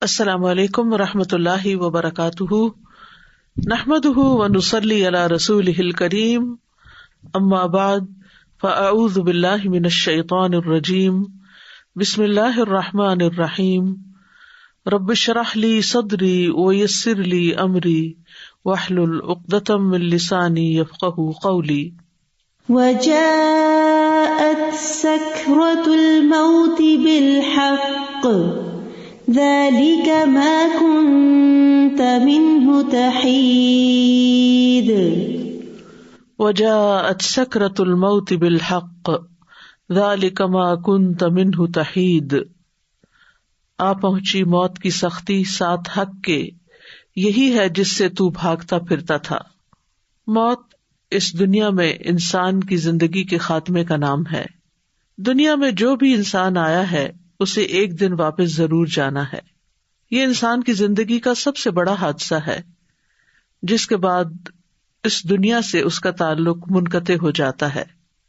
السلام علیکم ورحمۃ اللہ وبرکاتہ، نحمده ونصلی علی رسولہ الکریم، اما بعد فاعوذ باللہ من الشیطان الرجیم، بسم اللہ الرحمن الرحیم، رب اشرح لی صدری ویسر لی امری واحلل عقدۃ من لسانی یفقہوا قولی۔ وجاءت سکرۃ الموت بالحق ذلك ما كنت منه تحيد۔ وجاءت سکرۃ الموت بالحق ذلك ما كنت منه تحید۔ آ پہنچی موت کی سختی ساتھ حق کے، یہی ہے جس سے تو بھاگتا پھرتا تھا۔ موت اس دنیا میں انسان کی زندگی کے خاتمے کا نام ہے۔ دنیا میں جو بھی انسان آیا ہے اسے ایک دن واپس ضرور جانا ہے۔ یہ انسان کی زندگی کا سب سے بڑا حادثہ ہے، جس کے بعد اس دنیا سے اس کا تعلق منقطع ہو جاتا ہے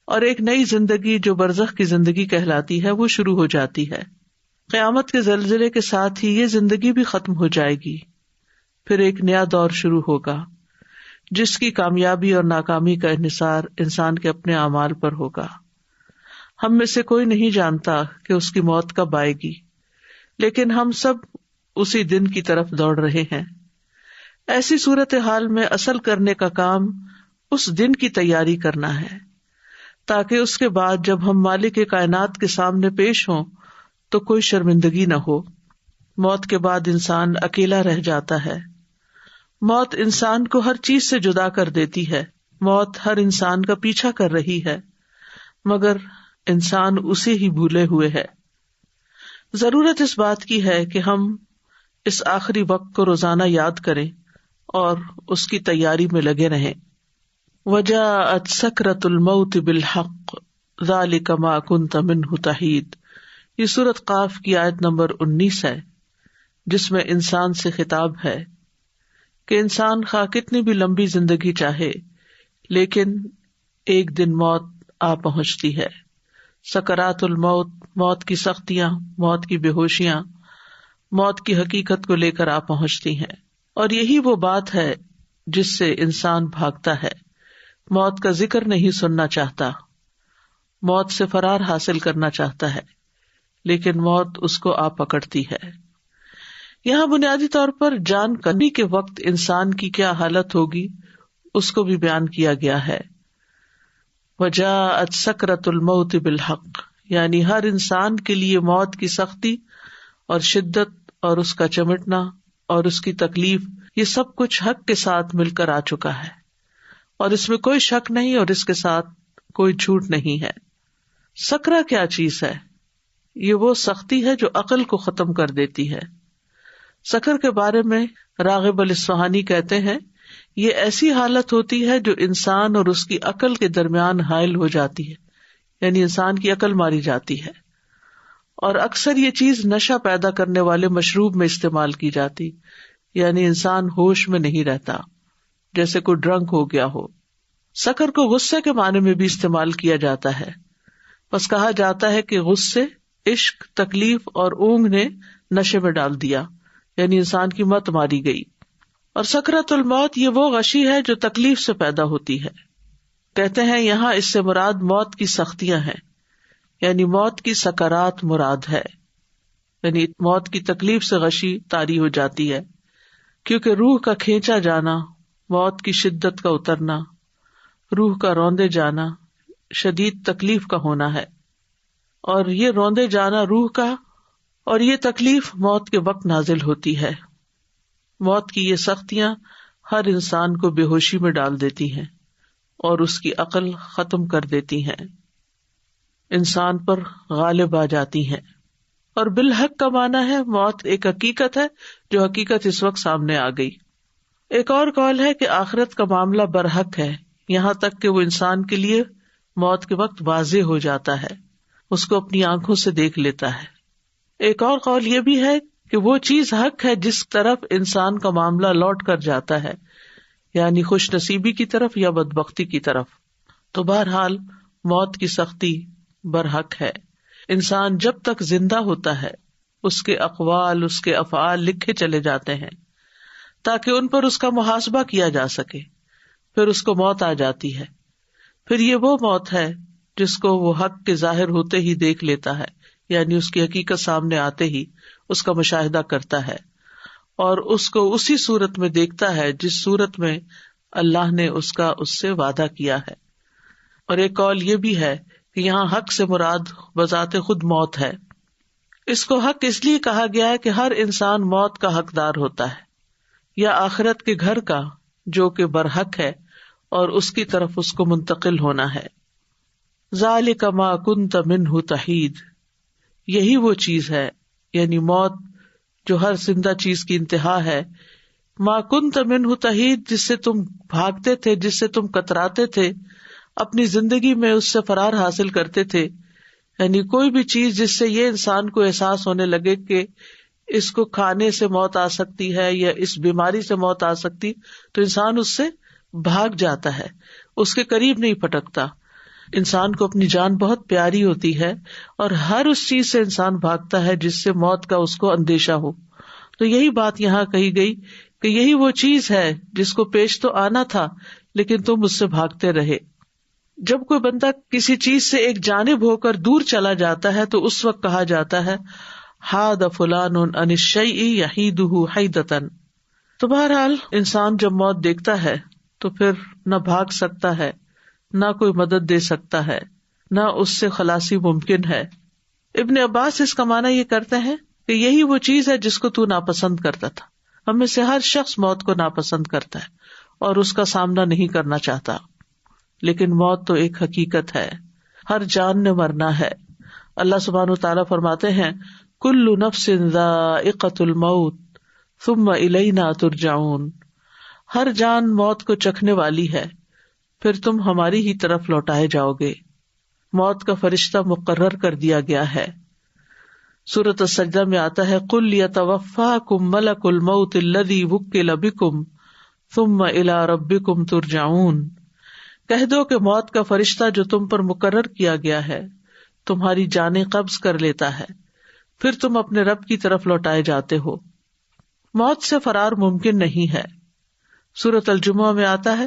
اور ایک نئی زندگی جو برزخ کی زندگی کہلاتی ہے وہ شروع ہو جاتی ہے۔ قیامت کے زلزلے کے ساتھ ہی یہ زندگی بھی ختم ہو جائے گی، پھر ایک نیا دور شروع ہوگا جس کی کامیابی اور ناکامی کا انحصار انسان کے اپنے اعمال پر ہوگا۔ ہم میں سے کوئی نہیں جانتا کہ اس کی موت کب آئے گی، لیکن ہم سب اسی دن کی طرف دوڑ رہے ہیں۔ ایسی صورتحال میں اصل کرنے کا کام اس دن کی تیاری کرنا ہے، تاکہ اس کے بعد جب ہم مالک کائنات کے سامنے پیش ہوں تو کوئی شرمندگی نہ ہو۔ موت کے بعد انسان اکیلا رہ جاتا ہے۔ موت انسان کو ہر چیز سے جدا کر دیتی ہے۔ موت ہر انسان کا پیچھا کر رہی ہے، مگر انسان اسے ہی بھولے ہوئے ہے۔ ضرورت اس بات کی ہے کہ ہم اس آخری وقت کو روزانہ یاد کریں اور اس کی تیاری میں لگے رہیں۔ وجاءت سکرۃ الموت بالحق ذلک ما کنت منہ تحید۔ یہ سورۃ قاف کی آیت نمبر 19 ہے، جس میں انسان سے خطاب ہے کہ انسان خواہ کتنی بھی لمبی زندگی چاہے، لیکن ایک دن موت آ پہنچتی ہے۔ سکرات الموت، موت کی سختیاں، موت کی بے ہوشیاں، موت کی حقیقت کو لے کر آ پہنچتی ہیں، اور یہی وہ بات ہے جس سے انسان بھاگتا ہے۔ موت کا ذکر نہیں سننا چاہتا، موت سے فرار حاصل کرنا چاہتا ہے، لیکن موت اس کو آ پکڑتی ہے۔ یہاں بنیادی طور پر جان کنی کے وقت انسان کی کیا حالت ہوگی اس کو بھی بیان کیا گیا ہے۔ وجاءت سکرۃ الموت بالحق، یعنی ہر انسان کے لیے موت کی سختی اور شدت اور اس کا چمٹنا اور اس کی تکلیف، یہ سب کچھ حق کے ساتھ مل کر آ چکا ہے، اور اس میں کوئی شک نہیں اور اس کے ساتھ کوئی جھوٹ نہیں ہے۔ سکرہ کیا چیز ہے؟ یہ وہ سختی ہے جو عقل کو ختم کر دیتی ہے۔ سکر کے بارے میں راغب الاصفہانی کہتے ہیں، یہ ایسی حالت ہوتی ہے جو انسان اور اس کی عقل کے درمیان حائل ہو جاتی ہے، یعنی انسان کی عقل ماری جاتی ہے، اور اکثر یہ چیز نشہ پیدا کرنے والے مشروب میں استعمال کی جاتی، یعنی انسان ہوش میں نہیں رہتا، جیسے کوئی ڈرنک ہو گیا ہو۔ سکر کو غصے کے معنی میں بھی استعمال کیا جاتا ہے، بس کہا جاتا ہے کہ غصے، عشق، تکلیف اور اونگ نے نشے میں ڈال دیا، یعنی انسان کی مت ماری گئی۔ اور سکرۃ الموت یہ وہ غشی ہے جو تکلیف سے پیدا ہوتی ہے۔ کہتے ہیں یہاں اس سے مراد موت کی سختیاں ہیں، یعنی موت کی سکرات مراد ہے، یعنی موت کی تکلیف سے غشی طاری ہو جاتی ہے، کیونکہ روح کا کھینچا جانا، موت کی شدت کا اترنا، روح کا روندے جانا شدید تکلیف کا ہونا ہے، اور یہ روندے جانا روح کا اور یہ تکلیف موت کے وقت نازل ہوتی ہے۔ موت کی یہ سختیاں ہر انسان کو بے ہوشی میں ڈال دیتی ہیں اور اس کی عقل ختم کر دیتی ہیں، انسان پر غالب آ جاتی ہیں۔ اور بالحق کا معنی ہے موت ایک حقیقت ہے جو حقیقت اس وقت سامنے آ گئی۔ ایک اور قول ہے کہ آخرت کا معاملہ برحق ہے، یہاں تک کہ وہ انسان کے لیے موت کے وقت واضح ہو جاتا ہے، اس کو اپنی آنکھوں سے دیکھ لیتا ہے۔ ایک اور قول یہ بھی ہے کہ وہ چیز حق ہے جس طرف انسان کا معاملہ لوٹ کر جاتا ہے، یعنی خوش نصیبی کی طرف یا بدبختی کی طرف۔ تو بہرحال موت کی سختی برحق ہے۔ انسان جب تک زندہ ہوتا ہے اس کے اقوال، اس کے افعال لکھے چلے جاتے ہیں تاکہ ان پر اس کا محاسبہ کیا جا سکے. پھر اس کو موت آ جاتی ہے. پھر یہ وہ موت ہے جس کو وہ حق کے ظاہر ہوتے ہی دیکھ لیتا ہے، یعنی اس کی حقیقت سامنے آتے ہی اس کا مشاہدہ کرتا ہے اور اس کو اسی صورت میں دیکھتا ہے جس صورت میں اللہ نے اس سے وعدہ کیا ہے. اور ایک قول یہ بھی ہے کہ یہاں حق سے مراد بذات خود موت ہے. اس کو حق اس لیے کہا گیا ہے کہ ہر انسان موت کا حقدار ہوتا ہے، یا آخرت کے گھر کا جو کہ برحق ہے اور اس کی طرف اس کو منتقل ہونا ہے. ذالک ما کنت منہ تحید، یہی وہ چیز ہے، یعنی موت جو ہر زندہ چیز کی انتہا ہے. ما کنت منہ تحید، جس سے تم بھاگتے تھے، جس سے تم کتراتے تھے، اپنی زندگی میں اس سے فرار حاصل کرتے تھے. یعنی کوئی بھی چیز جس سے یہ انسان کو احساس ہونے لگے کہ اس کو کھانے سے موت آ سکتی ہے یا اس بیماری سے موت آ سکتی، تو انسان اس سے بھاگ جاتا ہے، اس کے قریب نہیں پھٹکتا. انسان کو اپنی جان بہت پیاری ہوتی ہے اور ہر اس چیز سے انسان بھاگتا ہے جس سے موت کا اس کو اندیشہ ہو. تو یہی بات یہاں کہی گئی کہ یہی وہ چیز ہے جس کو پیش تو آنا تھا لیکن تم اس سے بھاگتے رہے. جب کوئی بندہ کسی چیز سے ایک جانب ہو کر دور چلا جاتا ہے تو اس وقت کہا جاتا ہے حاد فلان عن الشیء یحیدہ حیدۃ. تو بہرحال انسان جب موت دیکھتا ہے تو پھر نہ بھاگ سکتا ہے، نہ کوئی مدد دے سکتا ہے، نہ اس سے خلاصی ممکن ہے. ابن عباس اس کا معنی یہ کرتے ہیں کہ یہی وہ چیز ہے جس کو تو ناپسند کرتا تھا. ہم میں سے ہر شخص موت کو ناپسند کرتا ہے اور اس کا سامنا نہیں کرنا چاہتا، لیکن موت تو ایک حقیقت ہے، ہر جان نے مرنا ہے. اللہ سبحانہ وتعالیٰ فرماتے ہیں کل نفس ذائقۃ الموت ثم الینا ترجعون، ہر جان موت کو چکھنے والی ہے، پھر تم ہماری ہی طرف لوٹائے جاؤ گے. موت کا فرشتہ مقرر کر دیا گیا ہے. سورۃ السجدہ میں آتا ہے قل یتوفاکم ملک الموت الذی وکل بکم ثم الی ربکم ترجعون. کہہ دو کہ موت کا فرشتہ جو تم پر مقرر کیا گیا ہے تمہاری جانیں قبض کر لیتا ہے، پھر تم اپنے رب کی طرف لوٹائے جاتے ہو. موت سے فرار ممکن نہیں ہے. سورۃ الجمعہ میں آتا ہے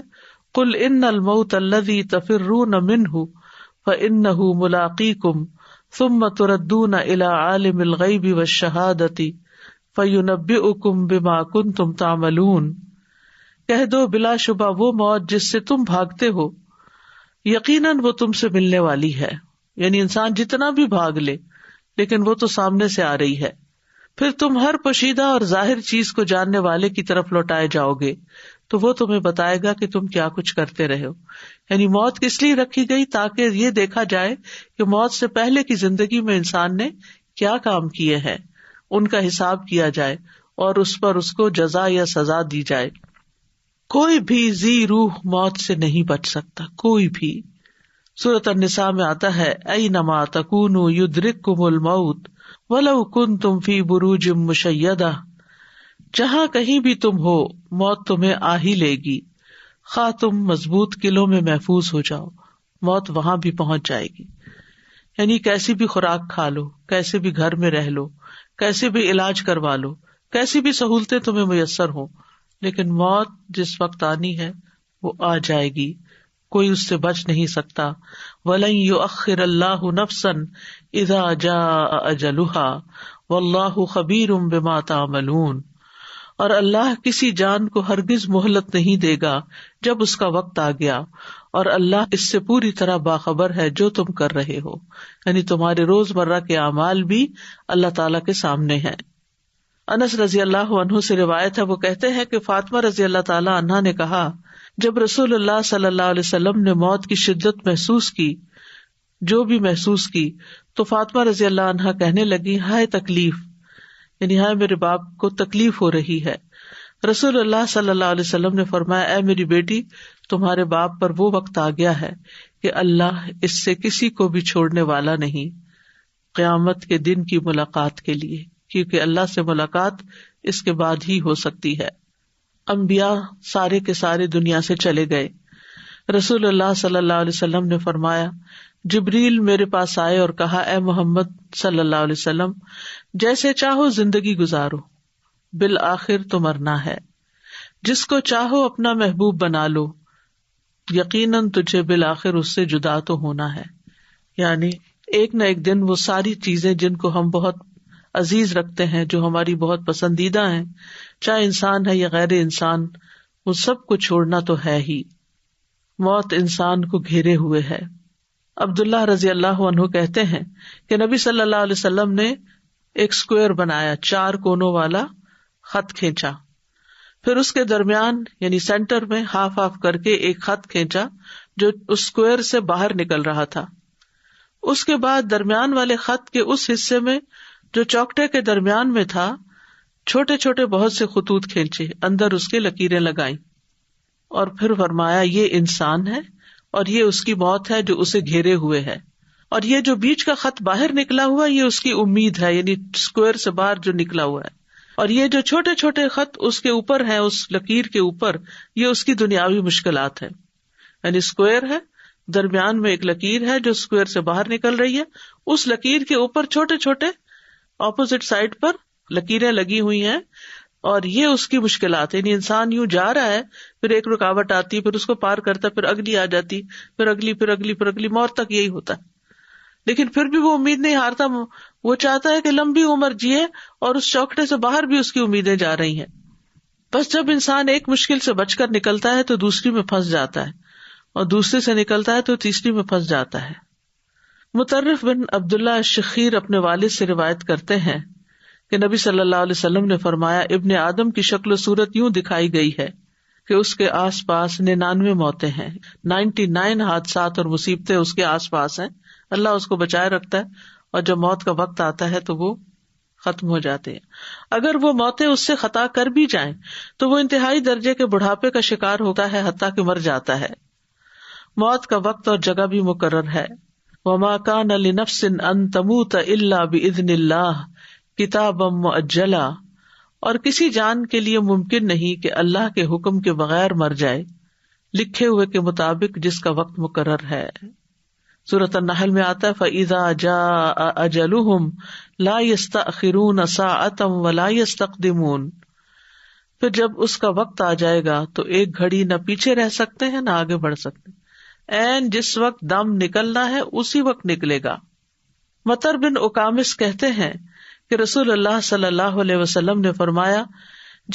قل ان الموت الذی تفرون منہ فانہ ملاقیکم ثم تردون الی عالم الغیب والشہادۃ فینبئکم بما کنتم تعملون. کہہ دو بلا شبہ وہ موت جس سے تم بھاگتے ہو یقیناً وہ تم سے ملنے والی ہے. یعنی انسان جتنا بھی بھاگ لے لیکن وہ تو سامنے سے آ رہی ہے. پھر تم ہر پوشیدہ اور ظاہر چیز کو جاننے والے کی طرف لوٹائے جاؤ گے تو وہ تمہیں بتائے گا کہ تم کیا کچھ کرتے رہے ہو. یعنی موت کس لیے رکھی گئی؟ تاکہ یہ دیکھا جائے کہ موت سے پہلے کی زندگی میں انسان نے کیا کام کیے ہیں، ان کا حساب کیا جائے اور اس پر اس کو جزا یا سزا دی جائے. کوئی بھی ذی روح موت سے نہیں بچ سکتا، کوئی بھی. سورۃ النساء میں آتا ہے اینما تکونوا یدرککم الموت ولو کنتم فی بروج مشیدہ. جہاں کہیں بھی تم ہو موت تمہیں آ ہی لے گی، خواہ تم مضبوط قلعوں میں محفوظ ہو جاؤ، موت وہاں بھی پہنچ جائے گی. یعنی کیسی بھی خوراک کھا لو، کیسے بھی گھر میں رہ لو، کیسے بھی علاج کروا لو، کیسی بھی سہولتیں تمہیں میسر ہوں، لیکن موت جس وقت آنی ہے وہ آ جائے گی، کوئی اس سے بچ نہیں سکتا. وَلَن يُؤَخِّرَ اللَّهُ نَفْسًا إِذَا جَاءَ أَجَلُهَا وَاللَّهُ خَبِيرٌ بِمَا تَعْمَلُونَ. اور اللہ کسی جان کو ہرگز مہلت نہیں دے گا جب اس کا وقت آ گیا، اور اللہ اس سے پوری طرح باخبر ہے جو تم کر رہے ہو. یعنی تمہارے روزمرہ کے اعمال بھی اللہ تعالیٰ کے سامنے ہیں. انس رضی اللہ عنہ سے روایت ہے، وہ کہتے ہیں کہ فاطمہ رضی اللہ تعالی عنہا نے کہا جب رسول اللہ صلی اللہ علیہ وسلم نے موت کی شدت محسوس کی، جو بھی محسوس کی، تو فاطمہ رضی اللہ عنہا کہنے لگی ہائے تکلیف، یعنی ہائے میرے باپ کو تکلیف ہو رہی ہے. رسول اللہ صلی اللہ علیہ وسلم نے فرمایا اے میری بیٹی، تمہارے باپ پر وہ وقت آ گیا ہے کہ اللہ اس سے کسی کو بھی چھوڑنے والا نہیں قیامت کے دن کی ملاقات کے لیے، کیونکہ اللہ سے ملاقات اس کے بعد ہی ہو سکتی ہے. انبیاء سارے کے سارے دنیا سے چلے گئے. رسول اللہ صلی اللہ علیہ وسلم نے فرمایا جبریل میرے پاس آئے اور کہا اے محمد صلی اللہ علیہ وسلم جیسے چاہو زندگی گزارو، بالآخر تو مرنا ہے، جس کو چاہو اپنا محبوب بنا لو، یقیناً تجھے بالآخر اس سے جدا تو ہونا ہے. یعنی ایک نہ ایک دن وہ ساری چیزیں جن کو ہم بہت عزیز رکھتے ہیں، جو ہماری بہت پسندیدہ ہیں، چاہے انسان ہے یا غیر انسان، وہ سب کو چھوڑنا تو ہے ہی. موت انسان کو گھیرے ہوئے ہے. عبداللہ رضی اللہ عنہ کہتے ہیں کہ نبی صلی اللہ علیہ وسلم نے ایک اسکوئر بنایا، 4 کونوں والا خط کھینچا، پھر اس کے درمیان یعنی سینٹر میں ہاف کر کے ایک خط کھینچا جو اس اسکوئر سے باہر نکل رہا تھا. اس کے بعد درمیان والے خط کے اس حصے میں جو چوکٹے کے درمیان میں تھا چھوٹے چھوٹے بہت سے خطوط کھینچے، اندر اس کے لکیریں لگائیں، اور پھر فرمایا یہ انسان ہے اور یہ اس کی موت ہے جو اسے گھیرے ہوئے ہے، اور یہ جو بیچ کا خط باہر نکلا ہوا یہ اس کی امید ہے، یعنی اسکوئر سے باہر جو نکلا ہوا ہے، اور یہ جو چھوٹے چھوٹے خط اس کے اوپر ہیں، اس لکیر کے اوپر، یہ اس کی دنیاوی مشکلات ہے. یعنی اسکوئر ہے، درمیان میں ایک لکیر ہے جو اسکوئر سے باہر نکل رہی ہے، اس لکیر کے اوپر چھوٹے چھوٹے اپوزٹ سائڈ پر لکیریں لگی ہوئی ہیں، اور یہ اس کی مشکلات ہے. یعنی انسان یوں جا رہا ہے، پھر ایک رکاوٹ آتی، پھر اس کو پار کرتا، پھر اگلی آ جاتی، پھر اگلی، پھر اگلی، پھر اگلی، موت تک یہی ہوتا ہے. لیکن پھر بھی وہ امید نہیں ہارتا، وہ چاہتا ہے کہ لمبی عمر جیے، اور اس چوکٹے سے باہر بھی اس کی امیدیں جا رہی ہیں. بس جب انسان ایک مشکل سے بچ کر نکلتا ہے تو دوسری میں پھنس جاتا ہے، اور دوسرے سے نکلتا ہے تو تیسری میں پھنس جاتا ہے. مطرف بن عبداللہ الشخیر اپنے والد سے روایت کرتے ہیں کہ نبی صلی اللہ علیہ وسلم نے فرمایا ابن آدم کی شکل و صورت یوں دکھائی گئی ہے کہ اس کے آس پاس 99 موتیں ہیں، 99 حادثات اور مصیبتیں اس کے آس پاس ہیں. اللہ اس کو بچائے رکھتا ہے، اور جب موت کا وقت آتا ہے تو وہ ختم ہو جاتے ہیں. اگر وہ موتیں اس سے خطا کر بھی جائیں تو وہ انتہائی درجے کے بڑھاپے کا شکار ہوتا ہے، حتیٰ کہ مر جاتا ہے. موت کا وقت اور جگہ بھی مقرر ہے. وما كان لنفس ان تموت الا باذن اللہ کتابا مؤجلا، اور کسی جان کے لیے ممکن نہیں کہ اللہ کے حکم کے بغیر مر جائے، لکھے ہوئے کے مطابق جس کا وقت مقرر ہے. سورۃ النحل میں آتا ہے فَإِذَا جَاءَ أَجَلُهُمْ لَا يَسْتَأْخِرُونَ سَاعَةً وَلَا يَسْتَقْدِمُونَ، پھر جب اس کا وقت آ جائے گا تو ایک گھڑی نہ پیچھے رہ سکتے ہیں نہ آگے بڑھ سکتے، این جس وقت دم نکلنا ہے اسی وقت نکلے گا. مطر بن اکامس کہتے ہیں کہ رسول اللہ صلی اللہ علیہ وسلم نے فرمایا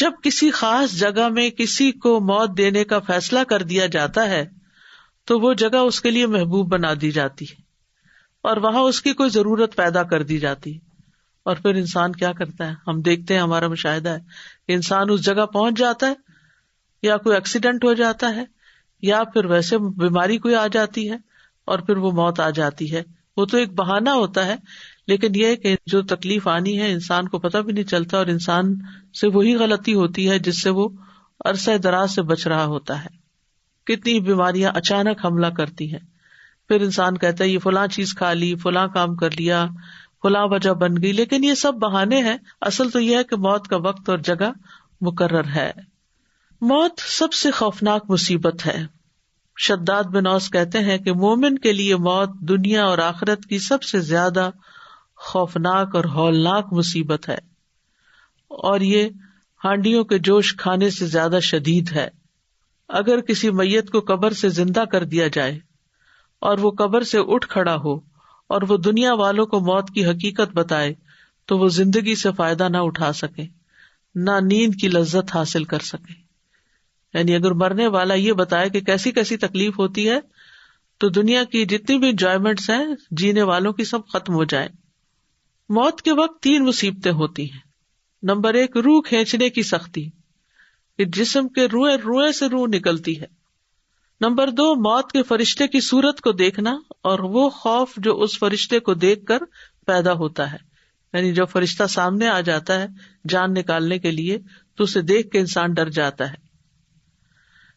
جب کسی خاص جگہ میں کسی کو موت دینے کا فیصلہ کر دیا جاتا ہے تو وہ جگہ اس کے لیے محبوب بنا دی جاتی ہے، اور وہاں اس کی کوئی ضرورت پیدا کر دی جاتی ہے. اور پھر انسان کیا کرتا ہے، ہم دیکھتے ہیں، ہمارا مشاہدہ ہے کہ انسان اس جگہ پہنچ جاتا ہے، یا کوئی ایکسیڈنٹ ہو جاتا ہے، یا پھر ویسے بیماری کوئی آ جاتی ہے اور پھر وہ موت آ جاتی ہے. وہ تو ایک بہانہ ہوتا ہے، لیکن یہ کہ جو تکلیف آنی ہے انسان کو پتہ بھی نہیں چلتا، اور انسان سے وہی غلطی ہوتی ہے جس سے وہ عرصہ دراز سے بچ رہا ہوتا ہے. کتنی بیماریاں اچانک حملہ کرتی ہیں، پھر انسان کہتا ہے یہ فلاں چیز کھا لی، فلاں کام کر لیا، فلاں وجہ بن گئی، لیکن یہ سب بہانے ہیں. اصل تو یہ ہے کہ موت کا وقت اور جگہ مقرر ہے. موت سب سے خوفناک مصیبت ہے. شداد بن اوس کہتے ہیں کہ مومن کے لیے موت دنیا اور آخرت کی سب سے زیادہ خوفناک اور ہولناک مصیبت ہے، اور یہ ہانڈیوں کے جوش کھانے سے زیادہ شدید ہے. اگر کسی میت کو قبر سے زندہ کر دیا جائے اور وہ قبر سے اٹھ کھڑا ہو اور وہ دنیا والوں کو موت کی حقیقت بتائے تو وہ زندگی سے فائدہ نہ اٹھا سکے، نہ نیند کی لذت حاصل کر سکے. یعنی اگر مرنے والا یہ بتائے کہ کیسی کیسی تکلیف ہوتی ہے تو دنیا کی جتنی بھی انجوائمنٹس ہیں جینے والوں کی سب ختم ہو جائیں. موت کے وقت 3 مصیبتیں ہوتی ہیں. نمبر 1 روح کھینچنے کی سختی، کہ جسم کے روئے سے روح نکلتی ہے. نمبر 2 موت کے فرشتے کی صورت کو دیکھنا اور وہ خوف جو اس فرشتے کو دیکھ کر پیدا ہوتا ہے. یعنی جب فرشتہ سامنے آ جاتا ہے جان نکالنے کے لیے تو اسے دیکھ کے انسان ڈر جاتا ہے.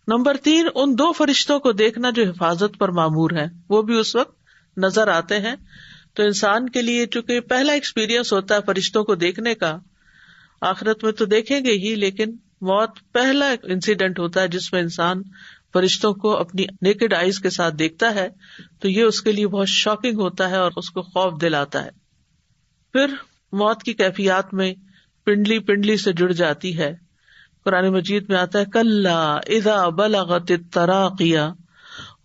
نمبر 3 ان 2 فرشتوں کو دیکھنا جو حفاظت پر مامور ہیں، وہ بھی اس وقت نظر آتے ہیں. تو انسان کے لیے چونکہ پہلا ایکسپیرینس ہوتا ہے فرشتوں کو دیکھنے کا، آخرت میں تو دیکھیں گے ہی، لیکن موت پہلا انسیڈنٹ ہوتا ہے جس میں انسان فرشتوں کو اپنی نیکڈ آئیز کے ساتھ دیکھتا ہے تو یہ اس کے لیے بہت شاکنگ ہوتا ہے اور اس کو خوف دلاتا ہے. پھر موت کی کیفیات میں پنڈلی پنڈلی سے جڑ جاتی ہے. قرآن مجید میں آتا ہے کلا اذا بلغت التراقی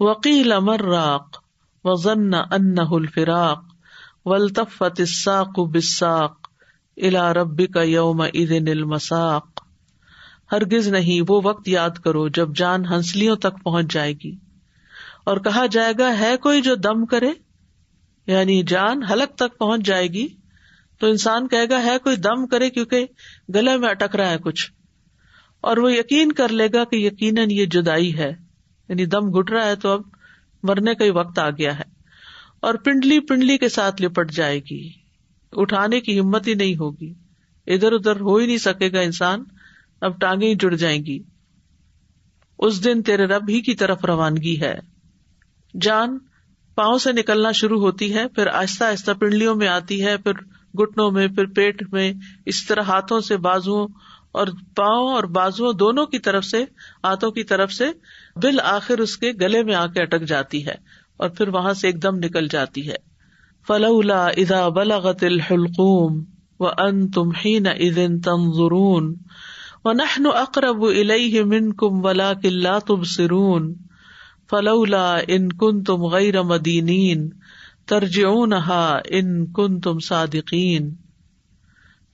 وقیل من راق وظن انہ الفراق والتفت الساق بالساق الی ربک یومئذ المساق. ہرگز نہیں، وہ وقت یاد کرو جب جان ہنسلیوں تک پہنچ جائے گی اور کہا جائے گا ہے کوئی جو دم کرے، یعنی جان حلق تک پہنچ جائے گی تو انسان کہے گا ہے کوئی دم کرے، کیونکہ گلے میں اٹک رہا ہے کچھ، اور وہ یقین کر لے گا کہ یقیناً یہ جدائی ہے، یعنی دم گھٹ رہا ہے تو اب مرنے کا ہی وقت آ گیا ہے. اور پنڈلی پنڈلی کے ساتھ لپٹ جائے گی، اٹھانے کی ہمت ہی نہیں ہوگی، ادھر ادھر ہو ہی نہیں سکے گا انسان، اب ٹانگیں ہی جڑ جائیں گی. اس دن تیرے رب ہی کی طرف روانگی ہے. جان پاؤں سے نکلنا شروع ہوتی ہے، پھر آہستہ آہستہ پنڈلیوں میں آتی ہے، پھر گھٹنوں میں، پھر پیٹ میں، اس طرح ہاتھوں سے، بازوؤں اور پاؤں اور بازوؤں دونوں کی طرف سے، ہاتھوں کی طرف سے بالآخر اس کے گلے میں آ کے اٹک جاتی ہے اور پھر وہاں سے ایک دم نکل جاتی ہے. فلولا اذا بلغت الحلقوم وانتم حینئذ تنظرون ونحن اقرب الیہ منکم ولکن لا تبصرون فلولا ان کنتم غیر مدینین ترجعونها ان کنتم صادقین.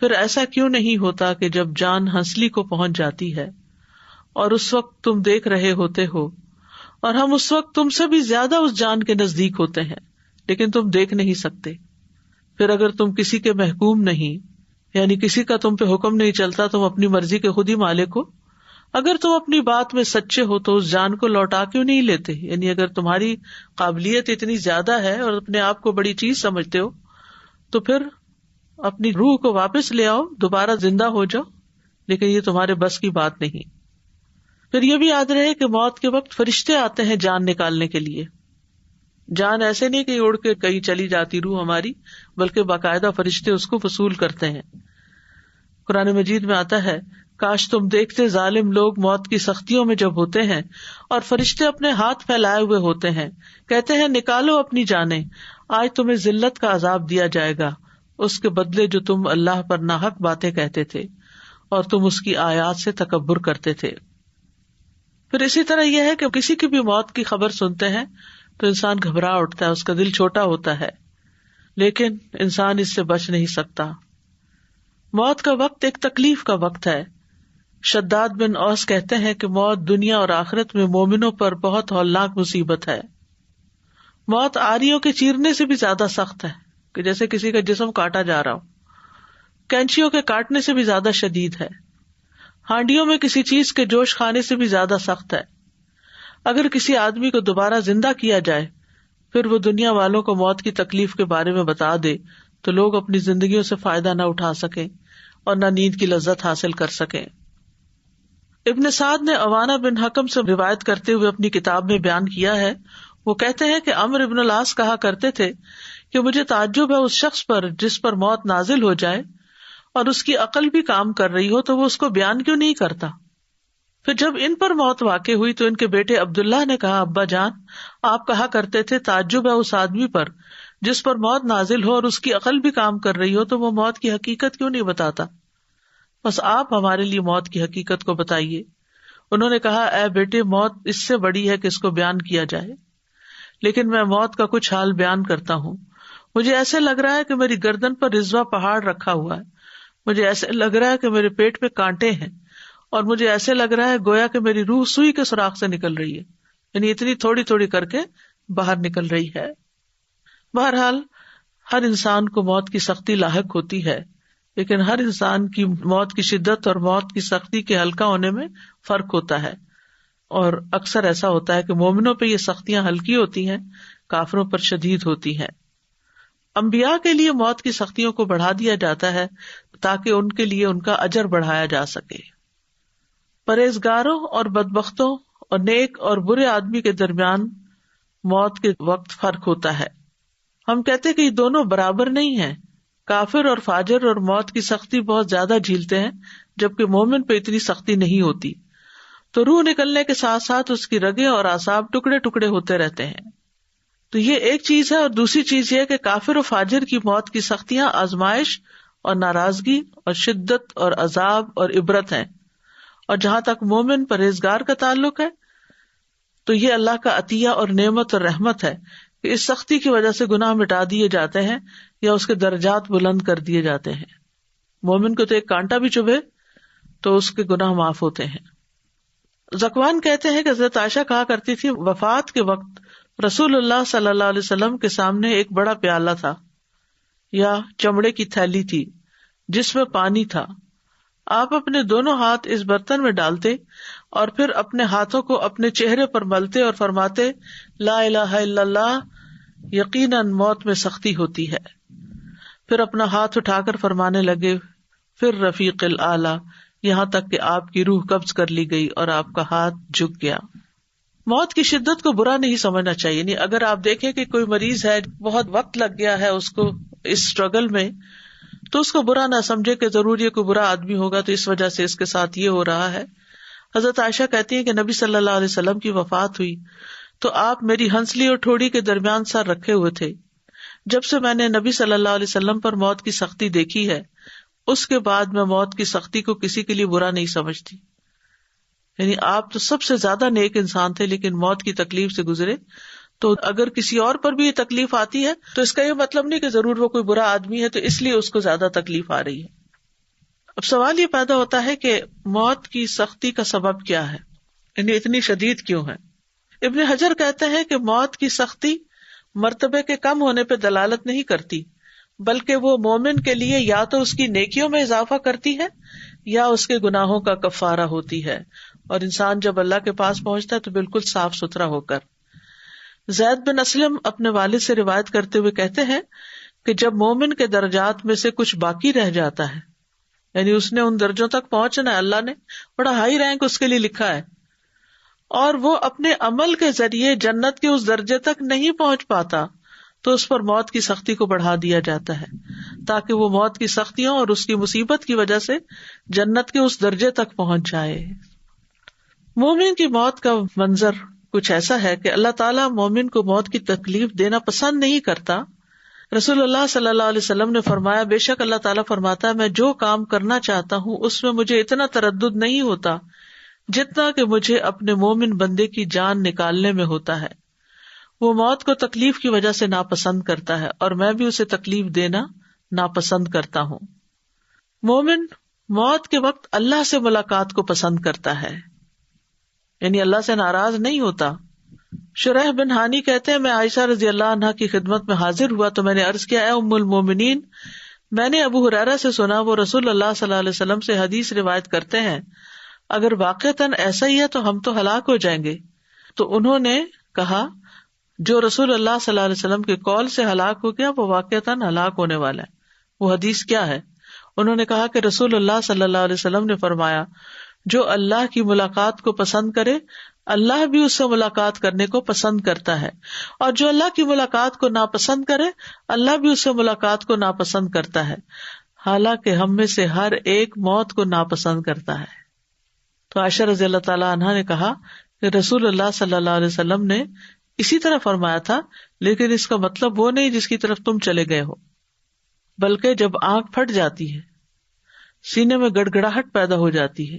پھر ایسا کیوں نہیں ہوتا کہ جب جان ہنسلی کو پہنچ جاتی ہے اور اس وقت تم دیکھ رہے ہوتے ہو، اور ہم اس وقت تم سے بھی زیادہ اس جان کے نزدیک ہوتے ہیں لیکن تم دیکھ نہیں سکتے. پھر اگر تم کسی کے محکوم نہیں، یعنی کسی کا تم پہ حکم نہیں چلتا، تم اپنی مرضی کے خود ہی مالک ہو، اگر تم اپنی بات میں سچے ہو تو اس جان کو لوٹا کیوں نہیں لیتے؟ یعنی اگر تمہاری قابلیت اتنی زیادہ ہے اور اپنے آپ کو بڑی چیز سمجھتے ہو تو پھر اپنی روح کو واپس لے آؤ، دوبارہ زندہ ہو جاؤ، لیکن یہ تمہارے بس کی بات نہیں. پھر یہ بھی یاد رہے کہ موت کے وقت فرشتے آتے ہیں جان نکالنے کے لیے. جان ایسے نہیں کہ اڑ کے کہیں چلی جاتی روح ہماری، بلکہ باقاعدہ فرشتے اس کو وصول کرتے ہیں. قرآن مجید میں آتا ہے کاش تم دیکھتے ظالم لوگ موت کی سختیوں میں جب ہوتے ہیں اور فرشتے اپنے ہاتھ پھیلائے ہوئے ہوتے ہیں، کہتے ہیں نکالو اپنی جانیں، آج تمہیں ذلت کا عذاب دیا جائے گا اس کے بدلے جو تم اللہ پر ناحق باتیں کہتے تھے اور تم اس کی آیات سے تکبر کرتے تھے. پھر اسی طرح یہ ہے کہ کسی کی بھی موت کی خبر سنتے ہیں تو انسان گھبرا اٹھتا ہے، اس کا دل چھوٹا ہوتا ہے، لیکن انسان اس سے بچ نہیں سکتا. موت کا وقت ایک تکلیف کا وقت ہے. شداد بن اوس کہتے ہیں کہ موت دنیا اور آخرت میں مومنوں پر بہت ہولناک مصیبت ہے. موت آریوں کے چیرنے سے بھی زیادہ سخت ہے، کہ جیسے کسی کا جسم کاٹا جا رہا ہو. کینچیوں کے کاٹنے سے بھی زیادہ شدید ہے. ہانڈیوں میں کسی چیز کے جوش کھانے سے بھی زیادہ سخت ہے. اگر کسی آدمی کو دوبارہ زندہ کیا جائے پھر وہ دنیا والوں کو موت کی تکلیف کے بارے میں بتا دے تو لوگ اپنی زندگیوں سے فائدہ نہ اٹھا سکیں اور نہ نیند کی لذت حاصل کر سکیں. ابن سعد نے عوانہ بن حکم سے روایت کرتے ہوئے اپنی کتاب میں بیان کیا ہے، وہ کہتے ہیں کہ عمرو بن العاص کہا کرتے تھے کہ مجھے تعجب ہے اس شخص پر جس پر موت نازل ہو جائے اور اس کی عقل بھی کام کر رہی ہو تو وہ اس کو بیان کیوں نہیں کرتا. پھر جب ان پر موت واقع ہوئی تو ان کے بیٹے عبداللہ نے کہا ابا جان آپ کہا کرتے تھے تعجب ہے اس آدمی پر جس پر موت نازل ہو اور اس کی عقل بھی کام کر رہی ہو تو وہ موت کی حقیقت کیوں نہیں بتاتا، بس آپ ہمارے لیے موت کی حقیقت کو بتائیے. انہوں نے کہا اے بیٹے موت اس سے بڑی ہے کہ اس کو بیان کیا جائے، لیکن میں موت کا کچھ حال بیان کرتا ہوں. مجھے ایسے لگ رہا ہے کہ میری گردن پر رضوا پہاڑ رکھا ہوا ہے، مجھے ایسے لگ رہا ہے کہ میرے پیٹ پہ کانٹے ہیں، اور مجھے ایسے لگ رہا ہے گویا کہ میری روح سوئی کے سوراخ سے نکل رہی ہے، یعنی اتنی تھوڑی تھوڑی کر کے باہر نکل رہی ہے. بہرحال ہر انسان کو موت کی سختی لاحق ہوتی ہے، لیکن ہر انسان کی موت کی شدت اور موت کی سختی کے ہلکا ہونے میں فرق ہوتا ہے. اور اکثر ایسا ہوتا ہے کہ مومنوں پہ یہ سختیاں ہلکی ہوتی ہیں، کافروں پر شدید ہوتی ہیں. انبیاء کے لیے موت کی سختیوں کو بڑھا دیا جاتا ہے تاکہ ان کے لیے ان کا اجر بڑھایا جا سکے. پرہیزگاروں اور بدبختوں اور نیک اور برے آدمی کے درمیان موت کے وقت فرق ہوتا ہے. ہم کہتے کہ یہ دونوں برابر نہیں ہیں. کافر اور فاجر اور موت کی سختی بہت زیادہ جھیلتے ہیں جبکہ مومن پہ اتنی سختی نہیں ہوتی. تو روح نکلنے کے ساتھ ساتھ اس کی رگیں اور اعصاب ٹکڑے ٹکڑے ہوتے رہتے ہیں. تو یہ ایک چیز ہے. اور دوسری چیز یہ کہ کافر و فاجر کی موت کی سختیاں آزمائش اور ناراضگی اور شدت اور عذاب اور عبرت ہیں. اور جہاں تک مومن پرہیزگار کا تعلق ہے تو یہ اللہ کا عطیہ اور نعمت اور رحمت ہے کہ اس سختی کی وجہ سے گناہ مٹا دیے جاتے ہیں یا اس کے درجات بلند کر دیے جاتے ہیں. مومن کو تو ایک کانٹا بھی چبھے تو اس کے گناہ معاف ہوتے ہیں. ذکوان کہتے ہیں کہ حضرت عائشہ کہا کرتی تھی وفات کے وقت رسول اللہ صلی اللہ علیہ وسلم کے سامنے ایک بڑا پیالہ تھا یا چمڑے کی تھیلی تھی جس میں پانی تھا. آپ اپنے دونوں ہاتھ اس برتن میں ڈالتے اور پھر اپنے ہاتھوں کو اپنے چہرے پر ملتے اور فرماتے لا الہ الا اللہ، یقیناً موت میں سختی ہوتی ہے. پھر اپنا ہاتھ اٹھا کر فرمانے لگے پھر رفیق الاعلی، یہاں تک کہ آپ کی روح قبض کر لی گئی اور آپ کا ہاتھ جھک گیا. موت کی شدت کو برا نہیں سمجھنا چاہیے. نہیں، اگر آپ دیکھیں کہ کوئی مریض ہے، بہت وقت لگ گیا ہے اس کو اس اسٹرگل میں، تو اس کو برا نہ سمجھے کہ ضرور یہ کوئی برا آدمی ہوگا تو اس وجہ سے اس کے ساتھ یہ ہو رہا ہے. حضرت عائشہ کہتی ہیں کہ نبی صلی اللہ علیہ وسلم کی وفات ہوئی تو آپ میری ہنسلی اور ٹھوڑی کے درمیان سر رکھے ہوئے تھے. جب سے میں نے نبی صلی اللہ علیہ وسلم پر موت کی سختی دیکھی ہے اس کے بعد میں موت کی سختی کو کسی کے لیے برا نہیں سمجھتی. یعنی آپ تو سب سے زیادہ نیک انسان تھے لیکن موت کی تکلیف سے گزرے، تو اگر کسی اور پر بھی یہ تکلیف آتی ہے تو اس کا یہ مطلب نہیں کہ ضرور وہ کوئی برا آدمی ہے تو اس لیے اس کو زیادہ تکلیف آ رہی ہے. اب سوال یہ پیدا ہوتا ہے کہ موت کی سختی کا سبب کیا ہے، یعنی اتنی شدید کیوں ہے. ابن حجر کہتے ہیں کہ موت کی سختی مرتبے کے کم ہونے پہ دلالت نہیں کرتی، بلکہ وہ مومن کے لیے یا تو اس کی نیکیوں میں اضافہ کرتی ہے یا اس کے گناہوں کا کفارہ ہوتی ہے. اور انسان جب اللہ کے پاس پہنچتا ہے تو بالکل صاف ستھرا ہو کر. زید بن اسلم اپنے والد سے روایت کرتے ہوئے کہتے ہیں کہ جب مومن کے درجات میں سے کچھ باقی رہ جاتا ہے، یعنی اس نے ان درجوں تک پہنچنا ہے، اللہ نے بڑا ہائی رینک اس کے لیے لکھا ہے، اور وہ اپنے عمل کے ذریعے جنت کے اس درجے تک نہیں پہنچ پاتا تو اس پر موت کی سختی کو بڑھا دیا جاتا ہے تاکہ وہ موت کی سختیوں اور اس کی مصیبت کی وجہ سے جنت کے اس درجے تک پہنچ جائے. مومن کی موت کا منظر کچھ ایسا ہے کہ اللہ تعالیٰ مومن کو موت کی تکلیف دینا پسند نہیں کرتا. رسول اللہ صلی اللہ علیہ وسلم نے فرمایا بے شک اللہ تعالیٰ فرماتا ہے میں جو کام کرنا چاہتا ہوں اس میں مجھے اتنا تردد نہیں ہوتا جتنا کہ مجھے اپنے مومن بندے کی جان نکالنے میں ہوتا ہے. وہ موت کو تکلیف کی وجہ سے ناپسند کرتا ہے اور میں بھی اسے تکلیف دینا ناپسند کرتا ہوں. مومن موت کے وقت اللہ سے ملاقات کو پسند کرتا ہے، یعنی اللہ سے ناراض نہیں ہوتا. شریح بن ہانی کہتے ہیں میں عائشہ رضی اللہ عنہا کی خدمت میں حاضر ہوا تو میں نے عرض کیا اے ام المومنین، میں نے ابو ہریرہ سے سنا وہ رسول اللہ صلی اللہ علیہ وسلم سے حدیث روایت کرتے ہیں اگر واقعتاً ایسا ہی ہے تو ہم تو ہلاک ہو جائیں گے. تو انہوں نے کہا جو رسول اللہ صلی اللہ علیہ وسلم کے قول سے ہلاک ہو گیا وہ واقعتاً ہلاک ہونے والا ہے. وہ حدیث کیا ہے؟ انہوں نے کہا کہ رسول اللہ صلی اللہ علیہ وسلم نے فرمایا جو اللہ کی ملاقات کو پسند کرے اللہ بھی اس سے ملاقات کرنے کو پسند کرتا ہے، اور جو اللہ کی ملاقات کو ناپسند کرے اللہ بھی اس سے ملاقات کو ناپسند کرتا ہے، حالانکہ ہم میں سے ہر ایک موت کو ناپسند کرتا ہے. تو عائشہ رضی اللہ تعالیٰ عنہا نے کہا کہ رسول اللہ صلی اللہ علیہ وسلم نے اسی طرح فرمایا تھا، لیکن اس کا مطلب وہ نہیں جس کی طرف تم چلے گئے ہو، بلکہ جب آنکھ پھٹ جاتی ہے، سینے میں گڑگڑاہٹ پیدا ہو جاتی ہے،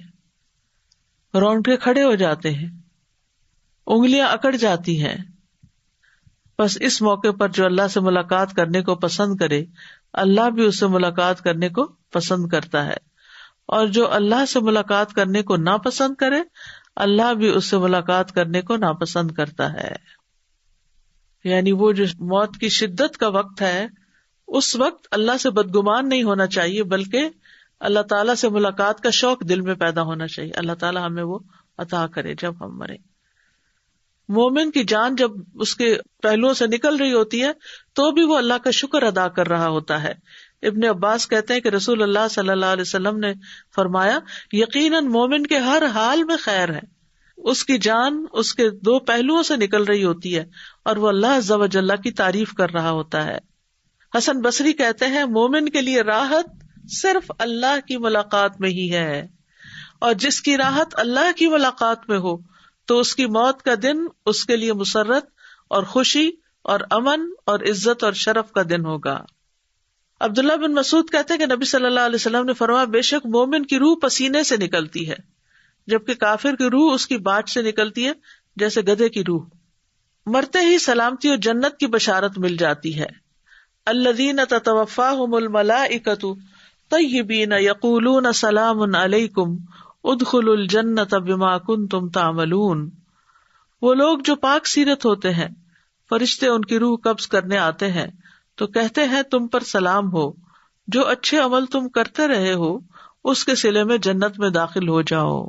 رونگٹے کھڑے ہو جاتے ہیں، انگلیاں اکڑ جاتی ہیں، بس اس موقع پر جو اللہ سے ملاقات کرنے کو پسند کرے اللہ بھی اس سے ملاقات کرنے کو پسند کرتا ہے، اور جو اللہ سے ملاقات کرنے کو ناپسند کرے اللہ بھی اس سے ملاقات کرنے کو ناپسند کرتا ہے. یعنی وہ جو موت کی شدت کا وقت ہے اس وقت اللہ سے بدگمان نہیں ہونا چاہیے بلکہ اللہ تعالیٰ سے ملاقات کا شوق دل میں پیدا ہونا چاہیے. اللہ تعالیٰ ہمیں وہ عطا کرے جب ہم مریں. مومن کی جان جب اس کے پہلوؤں سے نکل رہی ہوتی ہے تو بھی وہ اللہ کا شکر ادا کر رہا ہوتا ہے. ابن عباس کہتے ہیں کہ رسول اللہ صلی اللہ علیہ وسلم نے فرمایا یقیناً مومن کے ہر حال میں خیر ہے، اس کی جان اس کے دو پہلوؤں سے نکل رہی ہوتی ہے اور وہ اللہ عز و جل کی تعریف کر رہا ہوتا ہے. حسن بصری کہتے ہیں مومن کے لیے راحت صرف اللہ کی ملاقات میں ہی ہے، اور جس کی راحت اللہ کی ملاقات میں ہو تو اس کی موت کا دن اس کے لیے مسرت اور خوشی اور امن اور عزت اور شرف کا دن ہوگا۔ عبداللہ بن مسعود کہتے ہیں کہ نبی صلی اللہ علیہ وسلم نے فرمایا، بے شک مومن کی روح پسینے سے نکلتی ہے، جبکہ کافر کی روح اس کی باٹ سے نکلتی ہے جیسے گدھے کی روح۔ مرتے ہی سلامتی اور جنت کی بشارت مل جاتی ہے۔ الذین تتوفاہم الملائکۃ طیبین یقولون سلام علیکم ادخلوا الجنۃ بما کنتم تعملون۔ وہ لوگ جو پاک سیرت ہوتے ہیں، فرشتے ان کی روح قبض کرنے آتے ہیں تو کہتے ہیں تم پر سلام ہو، جو اچھے عمل تم کرتے رہے ہو اس کے صلے میں جنت میں داخل ہو جاؤ۔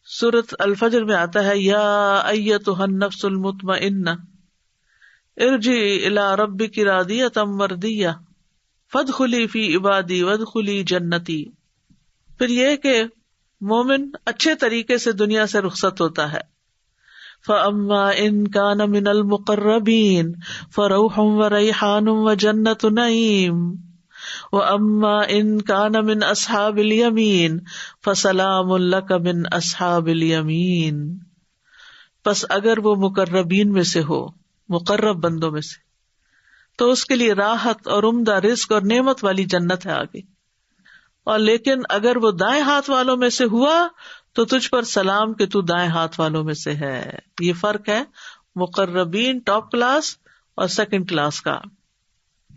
سورۃ الفجر میں آتا ہے، یا ایتھا النفس المطمئنہ ارجعی الی ربک راضیۃ مرضیہ فادخلی فی عبادی وادخلی جنتی۔ پھر یہ کہ مومن اچھے طریقے سے دنیا سے رخصت ہوتا ہے۔ فَأَمَّا إِن كَانَ مِنَ الْمُقَرَّبِينَ فَرَوْحٌ وَرَيْحَانٌ وَجَنَّةُ نَعِيمٍ وَأَمَّا إِن كَانَ مِنْ أَصْحَابِ الْيَمِينِ فَسَلَامٌ لَكَ مِنْ أَصْحَابِ الْيَمِينِ۔ پس اگر وہ مقربین میں سے ہو، مقرب بندوں میں سے، تو اس کے لیے راحت اور عمدہ رزق اور نعمت والی جنت ہے آگے، اور لیکن اگر وہ دائیں ہاتھ والوں میں سے ہوا تو تجھ پر سلام کہ تو دائیں ہاتھ والوں میں سے ہے۔ یہ فرق ہے مقربین ٹاپ کلاس اور سیکنڈ کلاس کا۔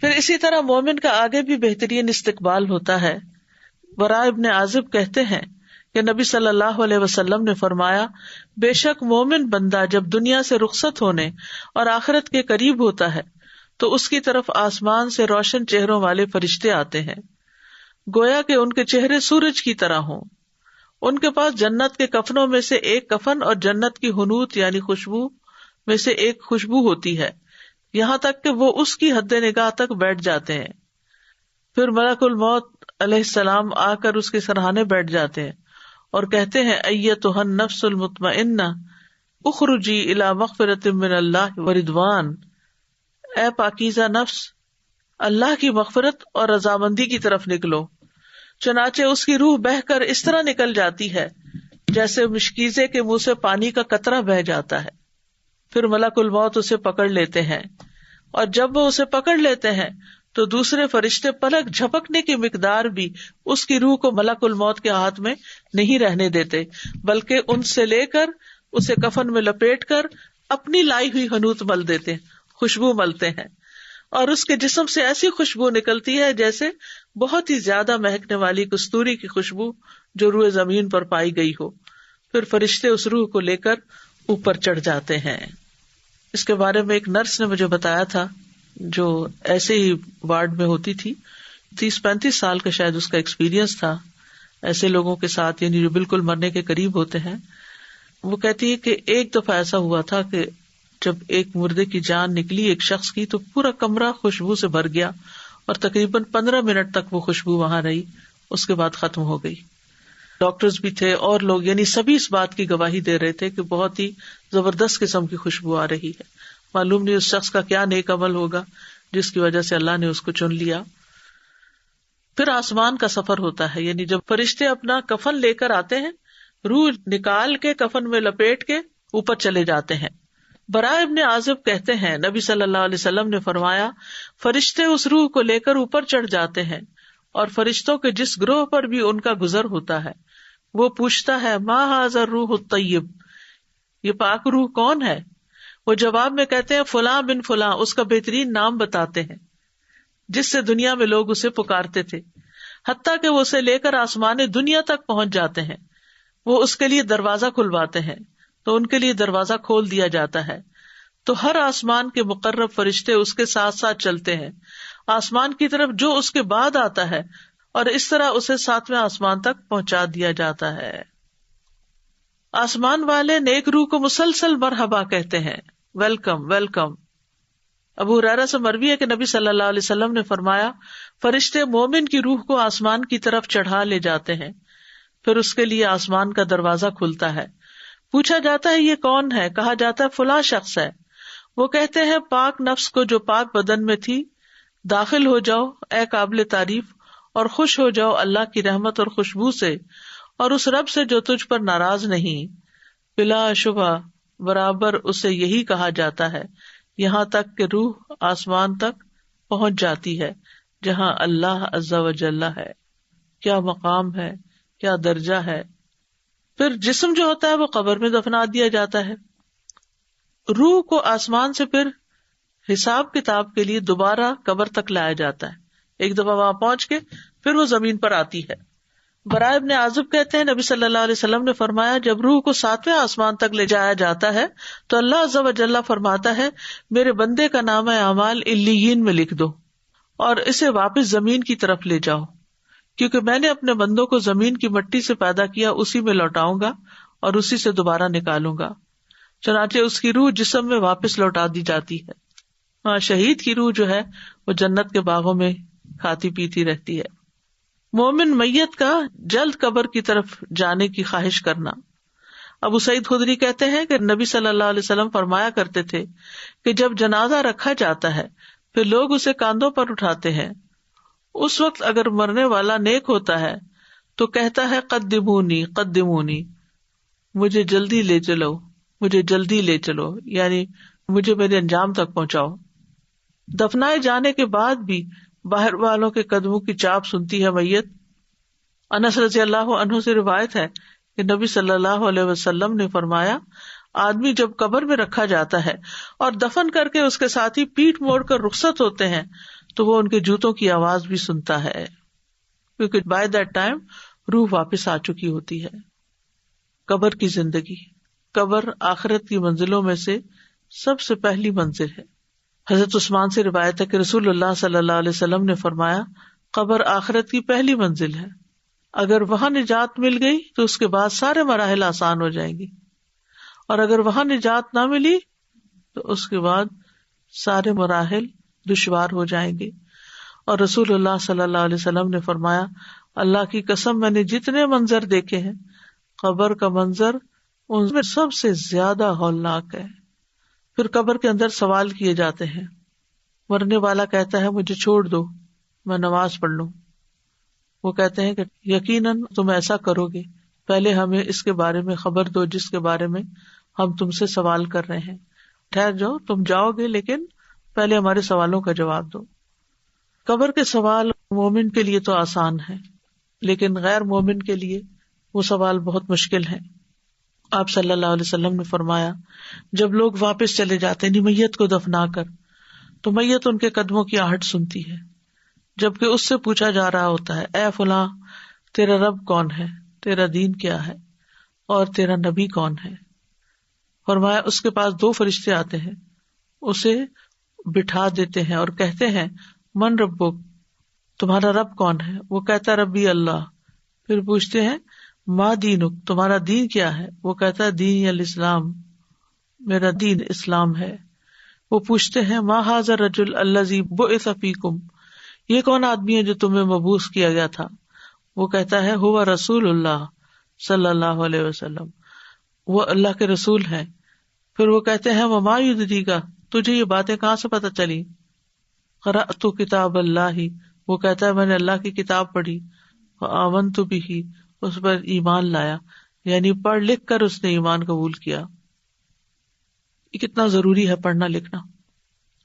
پھر اسی طرح مومن کا آگے بھی بہترین استقبال ہوتا ہے۔ براء ابن عازب کہتے ہیں کہ نبی صلی اللہ علیہ وسلم نے فرمایا، بے شک مومن بندہ جب دنیا سے رخصت ہونے اور آخرت کے قریب ہوتا ہے تو اس کی طرف آسمان سے روشن چہروں والے فرشتے آتے ہیں، گویا کہ ان کے چہرے سورج کی طرح ہوں۔ ان کے پاس جنت کے کفنوں میں سے ایک کفن اور جنت کی حنوط یعنی خوشبو میں سے ایک خوشبو ہوتی ہے، یہاں تک کہ وہ اس کی حد نگاہ تک بیٹھ جاتے ہیں۔ پھر ملک الموت علیہ السلام آ کر اس کے سرہانے بیٹھ جاتے ہیں اور کہتے ہیں، ایتھا النفس المطمئنہ اخرجی الی مغفرۃ من اللہ ورضوان، اے پاکیزہ نفس، اللہ کی مغفرت اور رضامندی کی طرف نکلو۔ چنانچہ اس کی روح بہہ کر اس طرح نکل جاتی ہے جیسے مشکیزے کے منہ سے پانی کا قطرہ بہہ جاتا ہے۔ پھر ملک الموت اسے پکڑ لیتے ہیں، اور جب وہ اسے پکڑ لیتے ہیں تو دوسرے فرشتے پلک جھپکنے کی مقدار بھی اس کی روح کو ملک الموت کے ہاتھ میں نہیں رہنے دیتے، بلکہ ان سے لے کر اسے کفن میں لپیٹ کر اپنی لائی ہوئی حنوط مل دیتے ہیں، خوشبو ملتے ہیں، اور اس کے جسم سے ایسی خوشبو نکلتی ہے جیسے بہت ہی زیادہ مہکنے والی کستوری کی خوشبو جو روئے زمین پر پائی گئی ہو۔ پھر فرشتے اس روح کو لے کر اوپر چڑھ جاتے ہیں۔ اس کے بارے میں ایک نرس نے مجھے بتایا تھا جو ایسے ہی وارڈ میں ہوتی تھی، 30-35 سال کا شاید اس کا ایکسپیرینس تھا ایسے لوگوں کے ساتھ، یعنی جو بالکل مرنے کے قریب ہوتے ہیں۔ وہ کہتی ہے کہ ایک دفعہ ایسا ہوا تھا کہ جب ایک مردے کی جان نکلی ایک شخص کی تو پورا کمرہ خوشبو سے بھر گیا، اور تقریباً 15 منٹ تک وہ خوشبو وہاں رہی، اس کے بعد ختم ہو گئی۔ ڈاکٹرز بھی تھے اور لوگ، یعنی سبھی اس بات کی گواہی دے رہے تھے کہ بہت ہی زبردست قسم کی خوشبو آ رہی ہے۔ معلوم نہیں اس شخص کا کیا نیک عمل ہوگا جس کی وجہ سے اللہ نے اس کو چن لیا۔ پھر آسمان کا سفر ہوتا ہے، یعنی جب فرشتے اپنا کفن لے کر آتے ہیں، روح نکال کے کفن میں لپیٹ کے اوپر چلے جاتے ہیں۔ براء ابن عازب کہتے ہیں، نبی صلی اللہ علیہ وسلم نے فرمایا، فرشتے اس روح کو لے کر اوپر چڑھ جاتے ہیں، اور فرشتوں کے جس گروہ پر بھی ان کا گزر ہوتا ہے وہ پوچھتا ہے، ما ھذا الروح الطیب، یہ پاک روح کون ہے؟ وہ جواب میں کہتے ہیں، فلاں بن فلاں، اس کا بہترین نام بتاتے ہیں جس سے دنیا میں لوگ اسے پکارتے تھے، حتیٰ کہ وہ اسے لے کر آسمان دنیا تک پہنچ جاتے ہیں۔ وہ اس کے لیے دروازہ کھلواتے ہیں تو ان کے لیے دروازہ کھول دیا جاتا ہے، تو ہر آسمان کے مقرب فرشتے اس کے ساتھ ساتھ چلتے ہیں آسمان کی طرف جو اس کے بعد آتا ہے، اور اس طرح اسے 7ویں آسمان تک پہنچا دیا جاتا ہے۔ آسمان والے نیک روح کو مسلسل مرحبا کہتے ہیں، ویلکم ویلکم۔ ابو ہریرہ سے مروی ہے کہ نبی صلی اللہ علیہ وسلم نے فرمایا، فرشتے مومن کی روح کو آسمان کی طرف چڑھا لے جاتے ہیں، پھر اس کے لیے آسمان کا دروازہ کھلتا ہے، پوچھا جاتا ہے یہ کون ہے؟ کہا جاتا ہے فلاں شخص ہے۔ وہ کہتے ہیں، پاک نفس کو جو پاک بدن میں تھی، داخل ہو جاؤ اے قابل تعریف، اور خوش ہو جاؤ اللہ کی رحمت اور خوشبو سے، اور اس رب سے جو تجھ پر ناراض نہیں، بلا شبہ برابر اسے یہی کہا جاتا ہے یہاں تک کہ روح آسمان تک پہنچ جاتی ہے جہاں اللہ عز و جل ہے. کیا مقام ہے، کیا درجہ ہے. پھر جسم جو ہوتا ہے وہ قبر میں دفنا دیا جاتا ہے. روح کو آسمان سے پھر حساب کتاب کے لیے دوبارہ قبر تک لایا جاتا ہے. ایک دفعہ وہاں پہنچ کے پھر وہ زمین پر آتی ہے. براء ابن عازب کہتے ہیں نبی صلی اللہ علیہ وسلم نے فرمایا جب روح کو 7ویں آسمان تک لے جایا جاتا ہے تو اللہ عز و جل فرماتا ہے میرے بندے کا نام اعمال علیین میں لکھ دو اور اسے واپس زمین کی طرف لے جاؤ، کیونکہ میں نے اپنے بندوں کو زمین کی مٹی سے پیدا کیا، اسی میں لوٹاؤں گا اور اسی سے دوبارہ نکالوں گا. چنانچہ اس کی روح جسم میں واپس لوٹا دی جاتی ہے. ہاں، شہید کی روح جو ہے وہ جنت کے باغوں میں کھاتی پیتی رہتی ہے. مومن میت کا جلد قبر کی طرف جانے کی خواہش کرنا. ابو سعید خدری کہتے ہیں کہ نبی صلی اللہ علیہ وسلم فرمایا کرتے تھے کہ جب جنازہ رکھا جاتا ہے پھر لوگ اسے کاندھوں پر اٹھاتے ہیں، اس وقت اگر مرنے والا نیک ہوتا ہے تو کہتا ہے قدمونی قدمونی، مجھے جلدی لے چلو، مجھے جلدی لے چلو، یعنی مجھے میرے انجام تک پہنچاؤ. دفنائے جانے کے بعد بھی باہر والوں کے قدموں کی چاپ سنتی ہے میت. انس رضی اللہ عنہ سے روایت ہے کہ نبی صلی اللہ علیہ وسلم نے فرمایا آدمی جب قبر میں رکھا جاتا ہے اور دفن کر کے اس کے ساتھی پیٹھ موڑ کر رخصت ہوتے ہیں تو وہ ان کے جوتوں کی آواز بھی سنتا ہے، کیونکہ بائی دیٹ ٹائم روح واپس آ چکی ہوتی ہے. قبر کی زندگی، قبر آخرت کی منزلوں میں سے سب سے پہلی منزل ہے. حضرت عثمان سے روایت ہے کہ رسول اللہ صلی اللہ علیہ وسلم نے فرمایا قبر آخرت کی پہلی منزل ہے، اگر وہاں نجات مل گئی تو اس کے بعد سارے مراحل آسان ہو جائیں گی، اور اگر وہاں نجات نہ ملی تو اس کے بعد سارے مراحل دشوار ہو جائیں گے. اور رسول اللہ صلی اللہ علیہ وسلم نے فرمایا اللہ کی قسم میں نے جتنے منظر دیکھے ہیں قبر کا منظر ان میں سب سے زیادہ ہولناک ہے. پھر قبر کے اندر سوال کیے جاتے ہیں. مرنے والا کہتا ہے مجھے چھوڑ دو، میں نماز پڑھ لوں. وہ کہتے ہیں کہ یقیناً تم ایسا کرو گے، پہلے ہمیں اس کے بارے میں خبر دو جس کے بارے میں ہم تم سے سوال کر رہے ہیں. ٹھہر جاؤ، تم جاؤ گے لیکن پہلے ہمارے سوالوں کا جواب دو. قبر کے سوال مومن کے لیے تو آسان ہے، لیکن غیر مومن کے لیے وہ سوال بہت مشکل ہے. آپ صلی اللہ علیہ وسلم نے فرمایا جب لوگ واپس چلے جاتے ہیں میت کو دفنا کر تو میت ان کے قدموں کی آہٹ سنتی ہے، جبکہ اس سے پوچھا جا رہا ہوتا ہے اے فلاں تیرا رب کون ہے، تیرا دین کیا ہے اور تیرا نبی کون ہے. فرمایا اس کے پاس 2 فرشتے آتے ہیں، اسے بٹھا دیتے ہیں اور کہتے ہیں من ربک، تمہارا رب کون ہے؟ وہ کہتا ربی اللہ. پھر پوچھتے ہیں ما دینک، تمہارا دین کیا ہے؟ وہ کہتا ہے دین الاسلام، میرا دین اسلام ہے. وہ پوچھتے ہیں ما ھذا الرجل الذی بعث فیکم، یہ کون آدمی ہے جو تمہیں مبعوث کیا گیا تھا؟ وہ کہتا ہے ہوا رسول اللہ صلی اللہ علیہ وسلم، وہ اللہ کے رسول ہیں. پھر وہ کہتے ہیں وما یدریک، تجھے یہ باتیں کہاں سے پتہ چلی؟ قرأت کتاب اللہ، وہ کہتا ہے میں نے اللہ کی کتاب پڑھی، وآمنت بہ، اس پر ایمان لایا، یعنی پڑھ لکھ کر اس نے ایمان قبول کیا. یہ کتنا ضروری ہے پڑھنا لکھنا،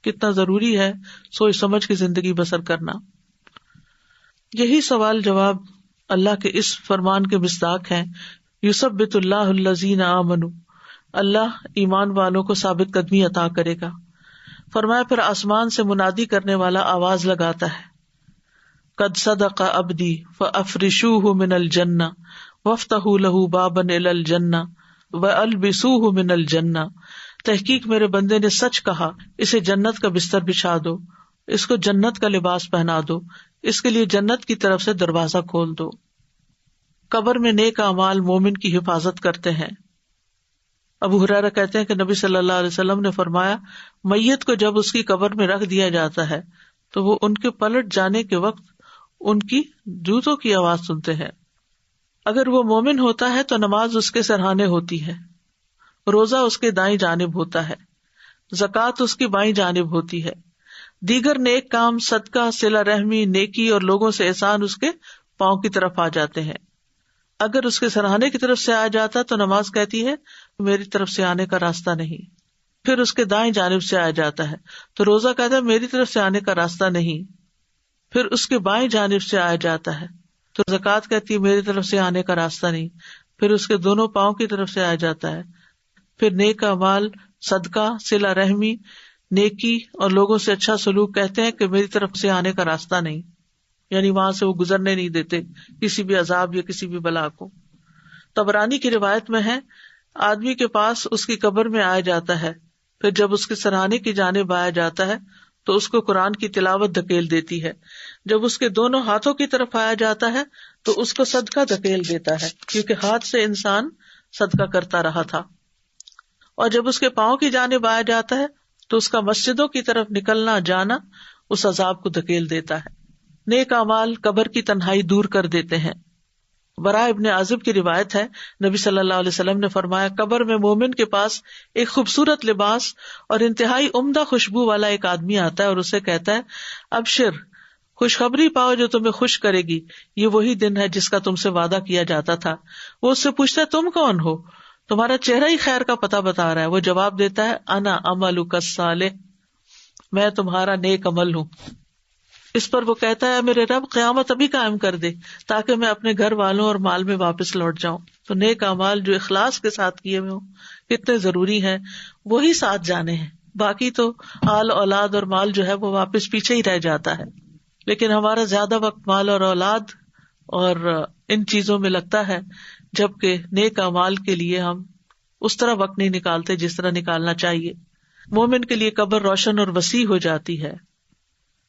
کتنا ضروری ہے سوچ سمجھ کے زندگی بسر کرنا. یہی سوال جواب اللہ کے اس فرمان کے مصداق ہیں یثبت اللہ الذین آمنوا، اللہ ایمان والوں کو ثابت قدمی عطا کرے گا. فرمایا پھر آسمان سے منادی کرنے والا آواز لگاتا ہے قد صدق عبدی فافرشوہ من الجنہ وافتحوا لہ بابا الی الجنہ والبسوہ من الجنہ، تحقیق میرے بندے نے سچ کہا، اسے جنت کا بستر بچھا دو، اس کو جنت کا لباس پہنا دو، اس کے لیے جنت کی طرف سے دروازہ کھول دو. قبر میں نیک اعمال مومن کی حفاظت کرتے ہیں. ابو ہریرہ کہتے ہیں کہ نبی صلی اللہ علیہ وسلم نے فرمایا میت کو جب اس کی قبر میں رکھ دیا جاتا ہے تو وہ ان کے پلٹ جانے کے وقت ان کی جوتوں کی آواز سنتے ہیں. اگر وہ مومن ہوتا ہے تو نماز اس کے سرہانے ہوتی ہے، روزہ اس کے دائیں جانب ہوتا ہے، زکوٰۃ اس کی بائیں جانب ہوتی ہے، دیگر نیک کام صدقہ، صلہ رحمی، نیکی اور لوگوں سے احسان اس کے پاؤں کی طرف آ جاتے ہیں. اگر اس کے سرہانے کی طرف سے آیا جاتا تو نماز کہتی ہے میری طرف سے آنے کا راستہ نہیں. پھر اس کے دائیں جانب سے آیا جاتا ہے تو روزہ کہتا ہے میری طرف سے آنے کا راستہ نہیں. پھر اس کے بائیں جانب سے آیا جاتا ہے تو زکوٰۃ کہتی ہے میری طرف سے آنے کا راستہ نہیں. پھر اس کے دونوں پاؤں کی طرف سے آیا جاتا ہے. پھر نیک اعمال، صدقہ، صلہ رحمی، نیکی اور لوگوں سے اچھا سلوک کہتے ہیں کہ میری طرف سے آنے کا راستہ نہیں، یعنی وہاں سے وہ گزرنے نہیں دیتے کسی بھی عذاب یا کسی بھی بلا کو. طبرانی کی روایت میں ہے آدمی کے پاس اس کی قبر میں آیا جاتا ہے، پھر جب اس کے سرہانے کی جانب آیا جاتا ہے تو اس کو قرآن کی تلاوت دھکیل دیتی ہے. جب اس کے دونوں ہاتھوں کی طرف آیا جاتا ہے تو اس کو صدقہ دھکیل دیتا ہے، کیونکہ ہاتھ سے انسان صدقہ کرتا رہا تھا. اور جب اس کے پاؤں کی جانب آیا جاتا ہے تو اس کا مسجدوں کی طرف نکلنا جانا اس عذاب کو دھکیل دیتا ہے. نیک اعمال قبر کی تنہائی دور کر دیتے ہیں. براء ابن عازب کی روایت ہے نبی صلی اللہ علیہ وسلم نے فرمایا قبر میں مومن کے پاس ایک خوبصورت لباس اور انتہائی عمدہ خوشبو والا ایک آدمی آتا ہے اور اسے کہتا ہے ابشر، خوشخبری پاؤ جو تمہیں خوش کرے گی، یہ وہی دن ہے جس کا تم سے وعدہ کیا جاتا تھا. وہ اس سے پوچھتا ہے تم کون ہو؟ تمہارا چہرہ ہی خیر کا پتہ بتا رہا ہے. وہ جواب دیتا ہے انا عملک الصالح، میں تمہارا نیک عمل ہوں. اس پر وہ کہتا ہے میرے رب قیامت ابھی قائم کر دے تاکہ میں اپنے گھر والوں اور مال میں واپس لوٹ جاؤں. تو نیک اعمال جو اخلاص کے ساتھ کیے ہوئے ہوں کتنے ضروری ہیں، وہی ساتھ جانے ہیں. باقی تو آل اولاد اور مال جو ہے وہ واپس پیچھے ہی رہ جاتا ہے. لیکن ہمارا زیادہ وقت مال اور اولاد اور ان چیزوں میں لگتا ہے، جبکہ نیک اعمال کے لیے ہم اس طرح وقت نہیں نکالتے جس طرح نکالنا چاہیے. مومن کے لیے قبر روشن اور وسیع ہو جاتی ہے،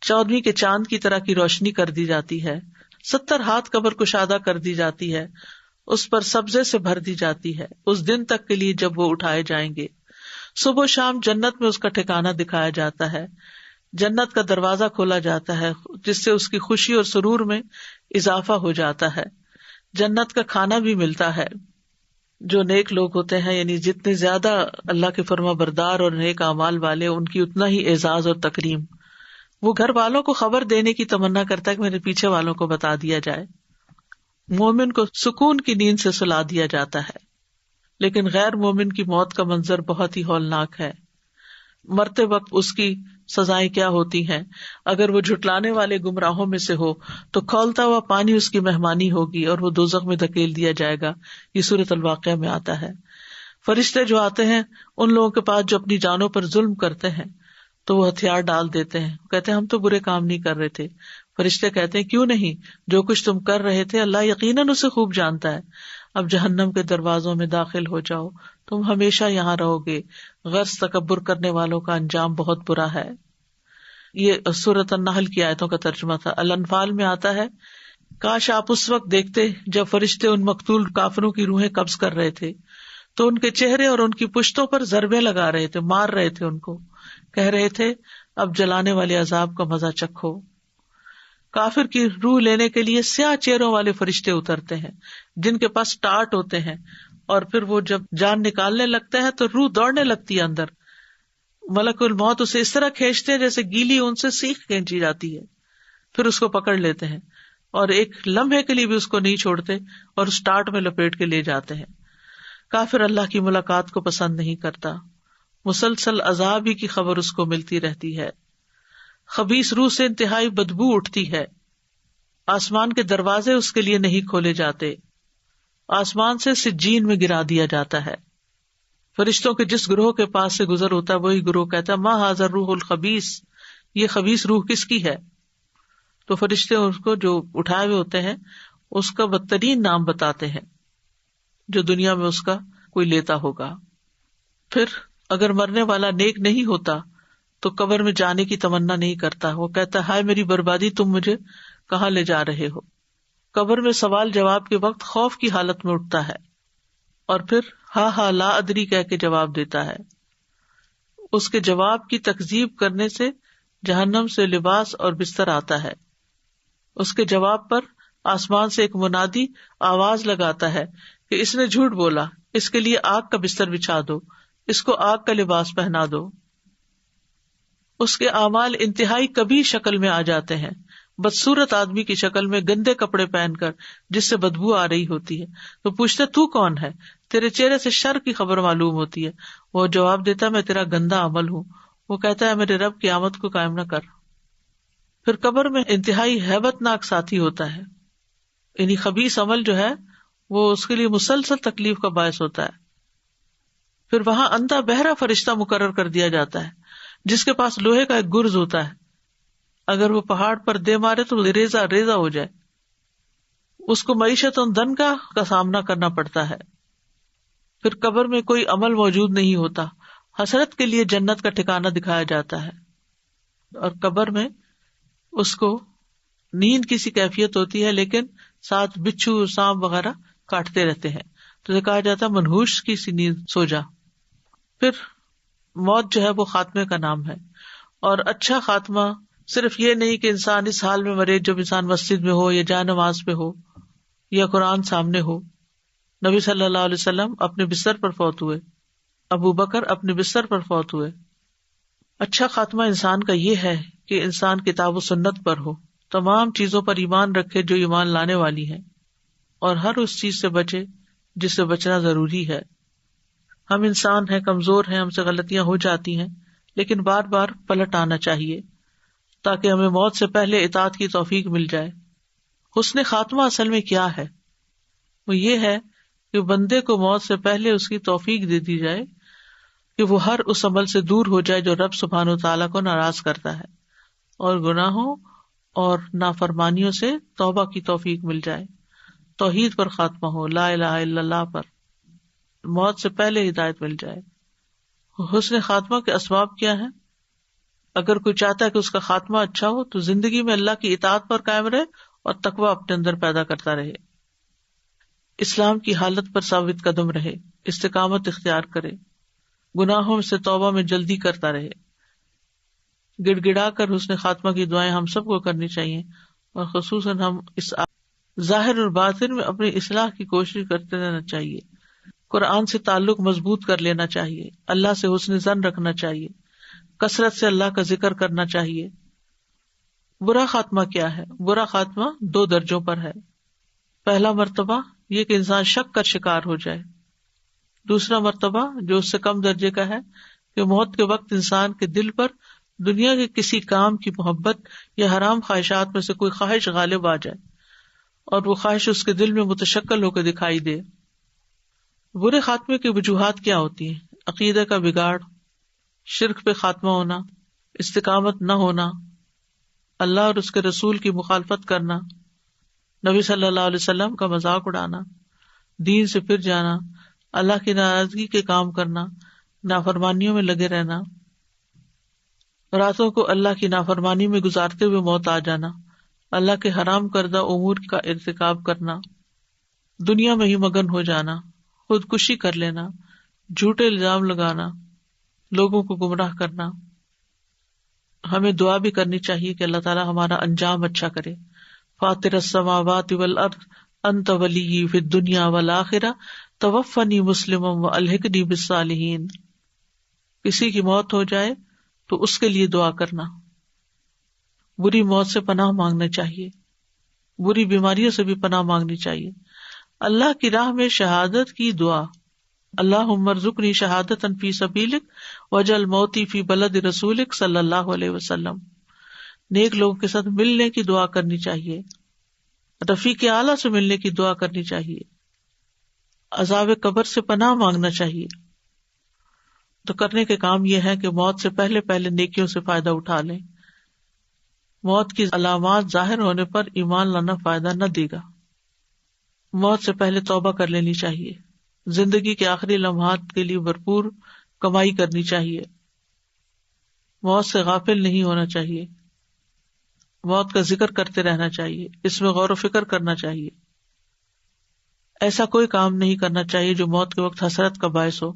14ویں کے چاند کی طرح کی روشنی کر دی جاتی ہے. 70 ہاتھ قبر کشادہ کر دی جاتی ہے، اس پر سبزے سے بھر دی جاتی ہے اس دن تک کے لیے جب وہ اٹھائے جائیں گے. صبح و شام جنت میں اس کا ٹھکانہ دکھایا جاتا ہے. جنت کا دروازہ کھولا جاتا ہے جس سے اس کی خوشی اور سرور میں اضافہ ہو جاتا ہے. جنت کا کھانا بھی ملتا ہے. جو نیک لوگ ہوتے ہیں، یعنی جتنے زیادہ اللہ کے فرما بردار اور نیک اعمال والے، ان کی اتنا ہی اعزاز اور تکریم. وہ گھر والوں کو خبر دینے کی تمنا کرتا ہے کہ میرے پیچھے والوں کو بتا دیا جائے. مومن کو سکون کی نیند سے سلا دیا جاتا ہے. لیکن غیر مومن کی موت کا منظر بہت ہی ہولناک ہے. مرتے وقت اس کی سزائیں کیا ہوتی ہیں؟ اگر وہ جھٹلانے والے گمراہوں میں سے ہو تو کھولتا ہوا پانی اس کی مہمانی ہوگی اور وہ دوزخ میں دھکیل دیا جائے گا. یہ سورۃ الواقعہ میں آتا ہے. فرشتے جو آتے ہیں ان لوگوں کے پاس جو اپنی جانوں پر ظلم کرتے ہیں تو وہ ہتھیار ڈال دیتے ہیں، کہتے ہیں ہم تو برے کام نہیں کر رہے تھے. فرشتے کہتے ہیں کیوں نہیں، جو کچھ تم کر رہے تھے اللہ یقیناً اسے خوب جانتا ہے. اب جہنم کے دروازوں میں داخل ہو جاؤ، تم ہمیشہ یہاں رہو گے. غرض تکبر کرنے والوں کا انجام بہت برا ہے. یہ سورۃ النحل کی آیتوں کا ترجمہ تھا. الانفال میں آتا ہے کاش آپ اس وقت دیکھتے جب فرشتے ان مقتول کافروں کی روحیں قبض کر رہے تھے تو ان کے چہرے اور ان کی پشتوں پر ضربے لگا رہے تھے، مار رہے تھے ان کو، کہہ رہے تھے اب جلانے والے عذاب کا مزہ چکھو. کافر کی روح لینے کے لیے سیاہ چہروں والے فرشتے اترتے ہیں جن کے پاس ٹارٹ ہوتے ہیں، اور پھر وہ جب جان نکالنے لگتا ہے تو روح دوڑنے لگتی ہے اندر. ملک الموت اسے اس طرح کھینچتے ہیں جیسے گیلی اون سے سیخ کھینچی جاتی ہے. پھر اس کو پکڑ لیتے ہیں اور ایک لمحے کے لیے بھی اس کو نہیں چھوڑتے اور اس ٹارٹ میں لپیٹ کے لے جاتے ہیں. کافر اللہ کی ملاقات کو پسند نہیں کرتا. مسلسل عذاب ہی کی خبر اس کو ملتی رہتی ہے. خبیث روح سے انتہائی بدبو اٹھتی ہے. آسمان کے دروازے اس کے لیے نہیں کھولے جاتے. آسمان سے سجین میں گرا دیا جاتا ہے. فرشتوں کے جس گروہ کے پاس سے گزر ہوتا ہے وہی گروہ کہتا ہے ما ھذا الروح الخبیث، یہ خبیث روح کس کی ہے؟ تو فرشتے اس کو جو اٹھائے ہوئے ہوتے ہیں اس کا بدترین نام بتاتے ہیں جو دنیا میں اس کا کوئی لیتا ہوگا. پھر اگر مرنے والا نیک نہیں ہوتا تو قبر میں جانے کی تمنا نہیں کرتا. وہ کہتا ہائے میری بربادی، تم مجھے کہاں لے جا رہے ہو. قبر میں سوال جواب کے وقت خوف کی حالت میں اٹھتا ہے اور پھر ہاں لا ادری کہہ کے جواب دیتا ہے. اس کے جواب کی تکذیب کرنے سے جہنم سے لباس اور بستر آتا ہے. اس کے جواب پر آسمان سے ایک منادی آواز لگاتا ہے کہ اس نے جھوٹ بولا، اس کے لیے آگ کا بستر بچھا دو، اس کو آگ کا لباس پہنا دو. اس کے اعمال انتہائی کبھی شکل میں آ جاتے ہیں، بدصورت آدمی کی شکل میں گندے کپڑے پہن کر جس سے بدبو آ رہی ہوتی ہے. تو پوچھتے تو کون ہے؟ تیرے چہرے سے شر کی خبر معلوم ہوتی ہے. وہ جواب دیتا میں تیرا گندا عمل ہوں. وہ کہتا ہے میرے رب کی آمد کو قائم نہ کر. پھر قبر میں انتہائی ہیبت ناک ساتھی ہوتا ہے، یعنی خبیث عمل جو ہے وہ اس کے لیے مسلسل تکلیف کا باعث ہوتا ہے. پھر وہاں اندھا بہرا فرشتہ مقرر کر دیا جاتا ہے جس کے پاس لوہے کا ایک گرز ہوتا ہے، اگر وہ پہاڑ پر دے مارے تو ریزہ ریزہ ہو جائے. اس کو معیشت و دنکا کا سامنا کرنا پڑتا ہے. پھر قبر میں کوئی عمل موجود نہیں ہوتا، حسرت کے لیے جنت کا ٹھکانہ دکھایا جاتا ہے. اور قبر میں اس کو نیند کی سی کیفیت ہوتی ہے لیکن ساتھ بچھو سانپ وغیرہ کاٹتے رہتے ہیں، تو کہا جاتا ہے منحوس کی سی نیند سو جا. پھر موت جو ہے وہ خاتمے کا نام ہے، اور اچھا خاتمہ صرف یہ نہیں کہ انسان اس حال میں مرے جب انسان مسجد میں ہو یا جائے نماز پہ ہو یا قرآن سامنے ہو. نبی صلی اللہ علیہ وسلم اپنے بستر پر فوت ہوئے، ابو بکر اپنے بستر پر فوت ہوئے. اچھا خاتمہ انسان کا یہ ہے کہ انسان کتاب و سنت پر ہو، تمام چیزوں پر ایمان رکھے جو ایمان لانے والی ہیں، اور ہر اس چیز سے بچے جس سے بچنا ضروری ہے. ہم انسان ہیں، کمزور ہیں، ہم سے غلطیاں ہو جاتی ہیں، لیکن بار بار پلٹ آنا چاہیے تاکہ ہمیں موت سے پہلے اطاعت کی توفیق مل جائے. حسن خاتمہ اصل میں کیا ہے؟ وہ یہ ہے کہ بندے کو موت سے پہلے اس کی توفیق دے دی جائے کہ وہ ہر اس عمل سے دور ہو جائے جو رب سبحانہ وتعالیٰ کو ناراض کرتا ہے، اور گناہوں اور نافرمانیوں سے توبہ کی توفیق مل جائے. توحید پر خاتمہ ہو، لا الہ الا اللہ پر، موت سے پہلے ہدایت مل جائے. حسن خاتمہ کے اسباب کیا ہیں؟ اگر کوئی چاہتا ہے کہ اس کا خاتمہ اچھا ہو تو زندگی میں اللہ کی اطاعت پر قائم رہے اور تقوی اپنے اندر پیدا کرتا رہے، اسلام کی حالت پر ثابت قدم رہے، استقامت اختیار کرے، گناہوں سے توبہ میں جلدی کرتا رہے. گڑ گڑا کر حسن خاتمہ کی دعائیں ہم سب کو کرنی چاہیے، اور خصوصاً ہم اس ظاہر اور باطن میں اپنی اصلاح کی کوشش کرتے رہنا چاہیے. قرآن سے تعلق مضبوط کر لینا چاہیے، اللہ سے حسن ظن رکھنا چاہیے، کثرت سے اللہ کا ذکر کرنا چاہیے. برا خاتمہ کیا ہے؟ برا خاتمہ 2 درجوں پر ہے. پہلا مرتبہ یہ کہ انسان شک کر شکار ہو جائے. دوسرا مرتبہ جو اس سے کم درجے کا ہے کہ موت کے وقت انسان کے دل پر دنیا کے کسی کام کی محبت یا حرام خواہشات میں سے کوئی خواہش غالب آ جائے اور وہ خواہش اس کے دل میں متشکل ہو کے دکھائی دے. برے خاتمے کی وجوہات کیا ہوتی ہیں؟ عقیدہ کا بگاڑ، شرک پہ خاتمہ ہونا، استقامت نہ ہونا، اللہ اور اس کے رسول کی مخالفت کرنا، نبی صلی اللہ علیہ وسلم کا مذاق اڑانا، دین سے پھر جانا، اللہ کی ناراضگی کے کام کرنا، نافرمانیوں میں لگے رہنا، راتوں کو اللہ کی نافرمانی میں گزارتے ہوئے موت آ جانا، اللہ کے حرام کردہ امور کا ارتکاب کرنا، دنیا میں ہی مگن ہو جانا، خودکشی کر لینا، جھوٹے الزام لگانا، لوگوں کو گمراہ کرنا. ہمیں دعا بھی کرنی چاہیے کہ اللہ تعالیٰ ہمارا انجام اچھا کرے. فاطر السماوات والارض انت ولی فی الدنیا والآخرہ توفنی مسلما والحقنی بالصالحین. کسی کی موت ہو جائے تو اس کے لیے دعا کرنا، بری موت سے پناہ مانگنا چاہیے، بری بیماریوں سے بھی پناہ مانگنی چاہیے. اللہ کی راہ میں شہادت کی دعا، اللہم ارزقنی شہادۃ فی سبیلک واجعل موتی فی بلد رسولک صلی اللہ علیہ وسلم. نیک لوگوں کے ساتھ ملنے کی دعا کرنی چاہیے، رفیق اعلیٰ سے ملنے کی دعا کرنی چاہیے، عذاب قبر سے پناہ مانگنا چاہیے. تو کرنے کے کام یہ ہے کہ موت سے پہلے پہلے نیکیوں سے فائدہ اٹھا لیں. موت کی علامات ظاہر ہونے پر ایمان لانا فائدہ نہ دے گا. موت سے پہلے توبہ کر لینی چاہیے، زندگی کے آخری لمحات کے لیے بھرپور کمائی کرنی چاہیے، موت سے غافل نہیں ہونا چاہیے، موت کا ذکر کرتے رہنا چاہیے، اس میں غور و فکر کرنا چاہیے. ایسا کوئی کام نہیں کرنا چاہیے جو موت کے وقت حسرت کا باعث ہو.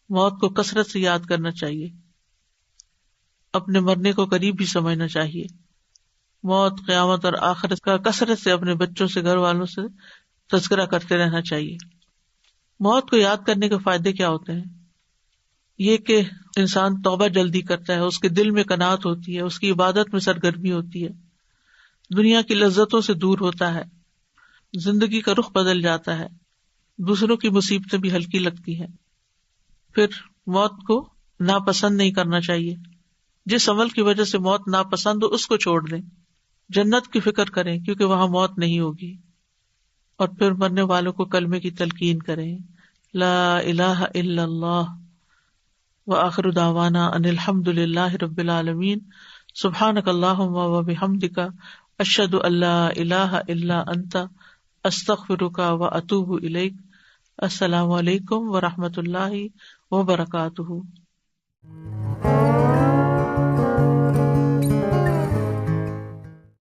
موت کو کثرت سے یاد کرنا چاہیے، اپنے مرنے کو قریب بھی سمجھنا چاہیے. موت، قیامت اور آخرت کا کثرت سے اپنے بچوں سے، گھر والوں سے تذکرہ کرتے رہنا چاہیے. موت کو یاد کرنے کے فائدے کیا ہوتے ہیں؟ یہ کہ انسان توبہ جلدی کرتا ہے، اس کے دل میں قناعت ہوتی ہے، اس کی عبادت میں سرگرمی ہوتی ہے، دنیا کی لذتوں سے دور ہوتا ہے، زندگی کا رخ بدل جاتا ہے، دوسروں کی مصیبتیں بھی ہلکی لگتی ہیں. پھر موت کو ناپسند نہیں کرنا چاہیے. جس عمل کی وجہ سے موت ناپسند ہو اس کو چھوڑ دیں. جنت کی فکر کریں کیونکہ وہاں موت نہیں ہوگی. اور پھر مرنے والوں کو کلمے کی تلقین کریں، لا الہ الا اللہ، وآخر دعوانا ان الحمد للہ رب العالمین، سبحانک اللہم وبحمدک، اشہد ان لا الہ الا انت، استغفرک واتوب الیک. السلام علیکم ورحمۃ اللہ وبرکاتہ.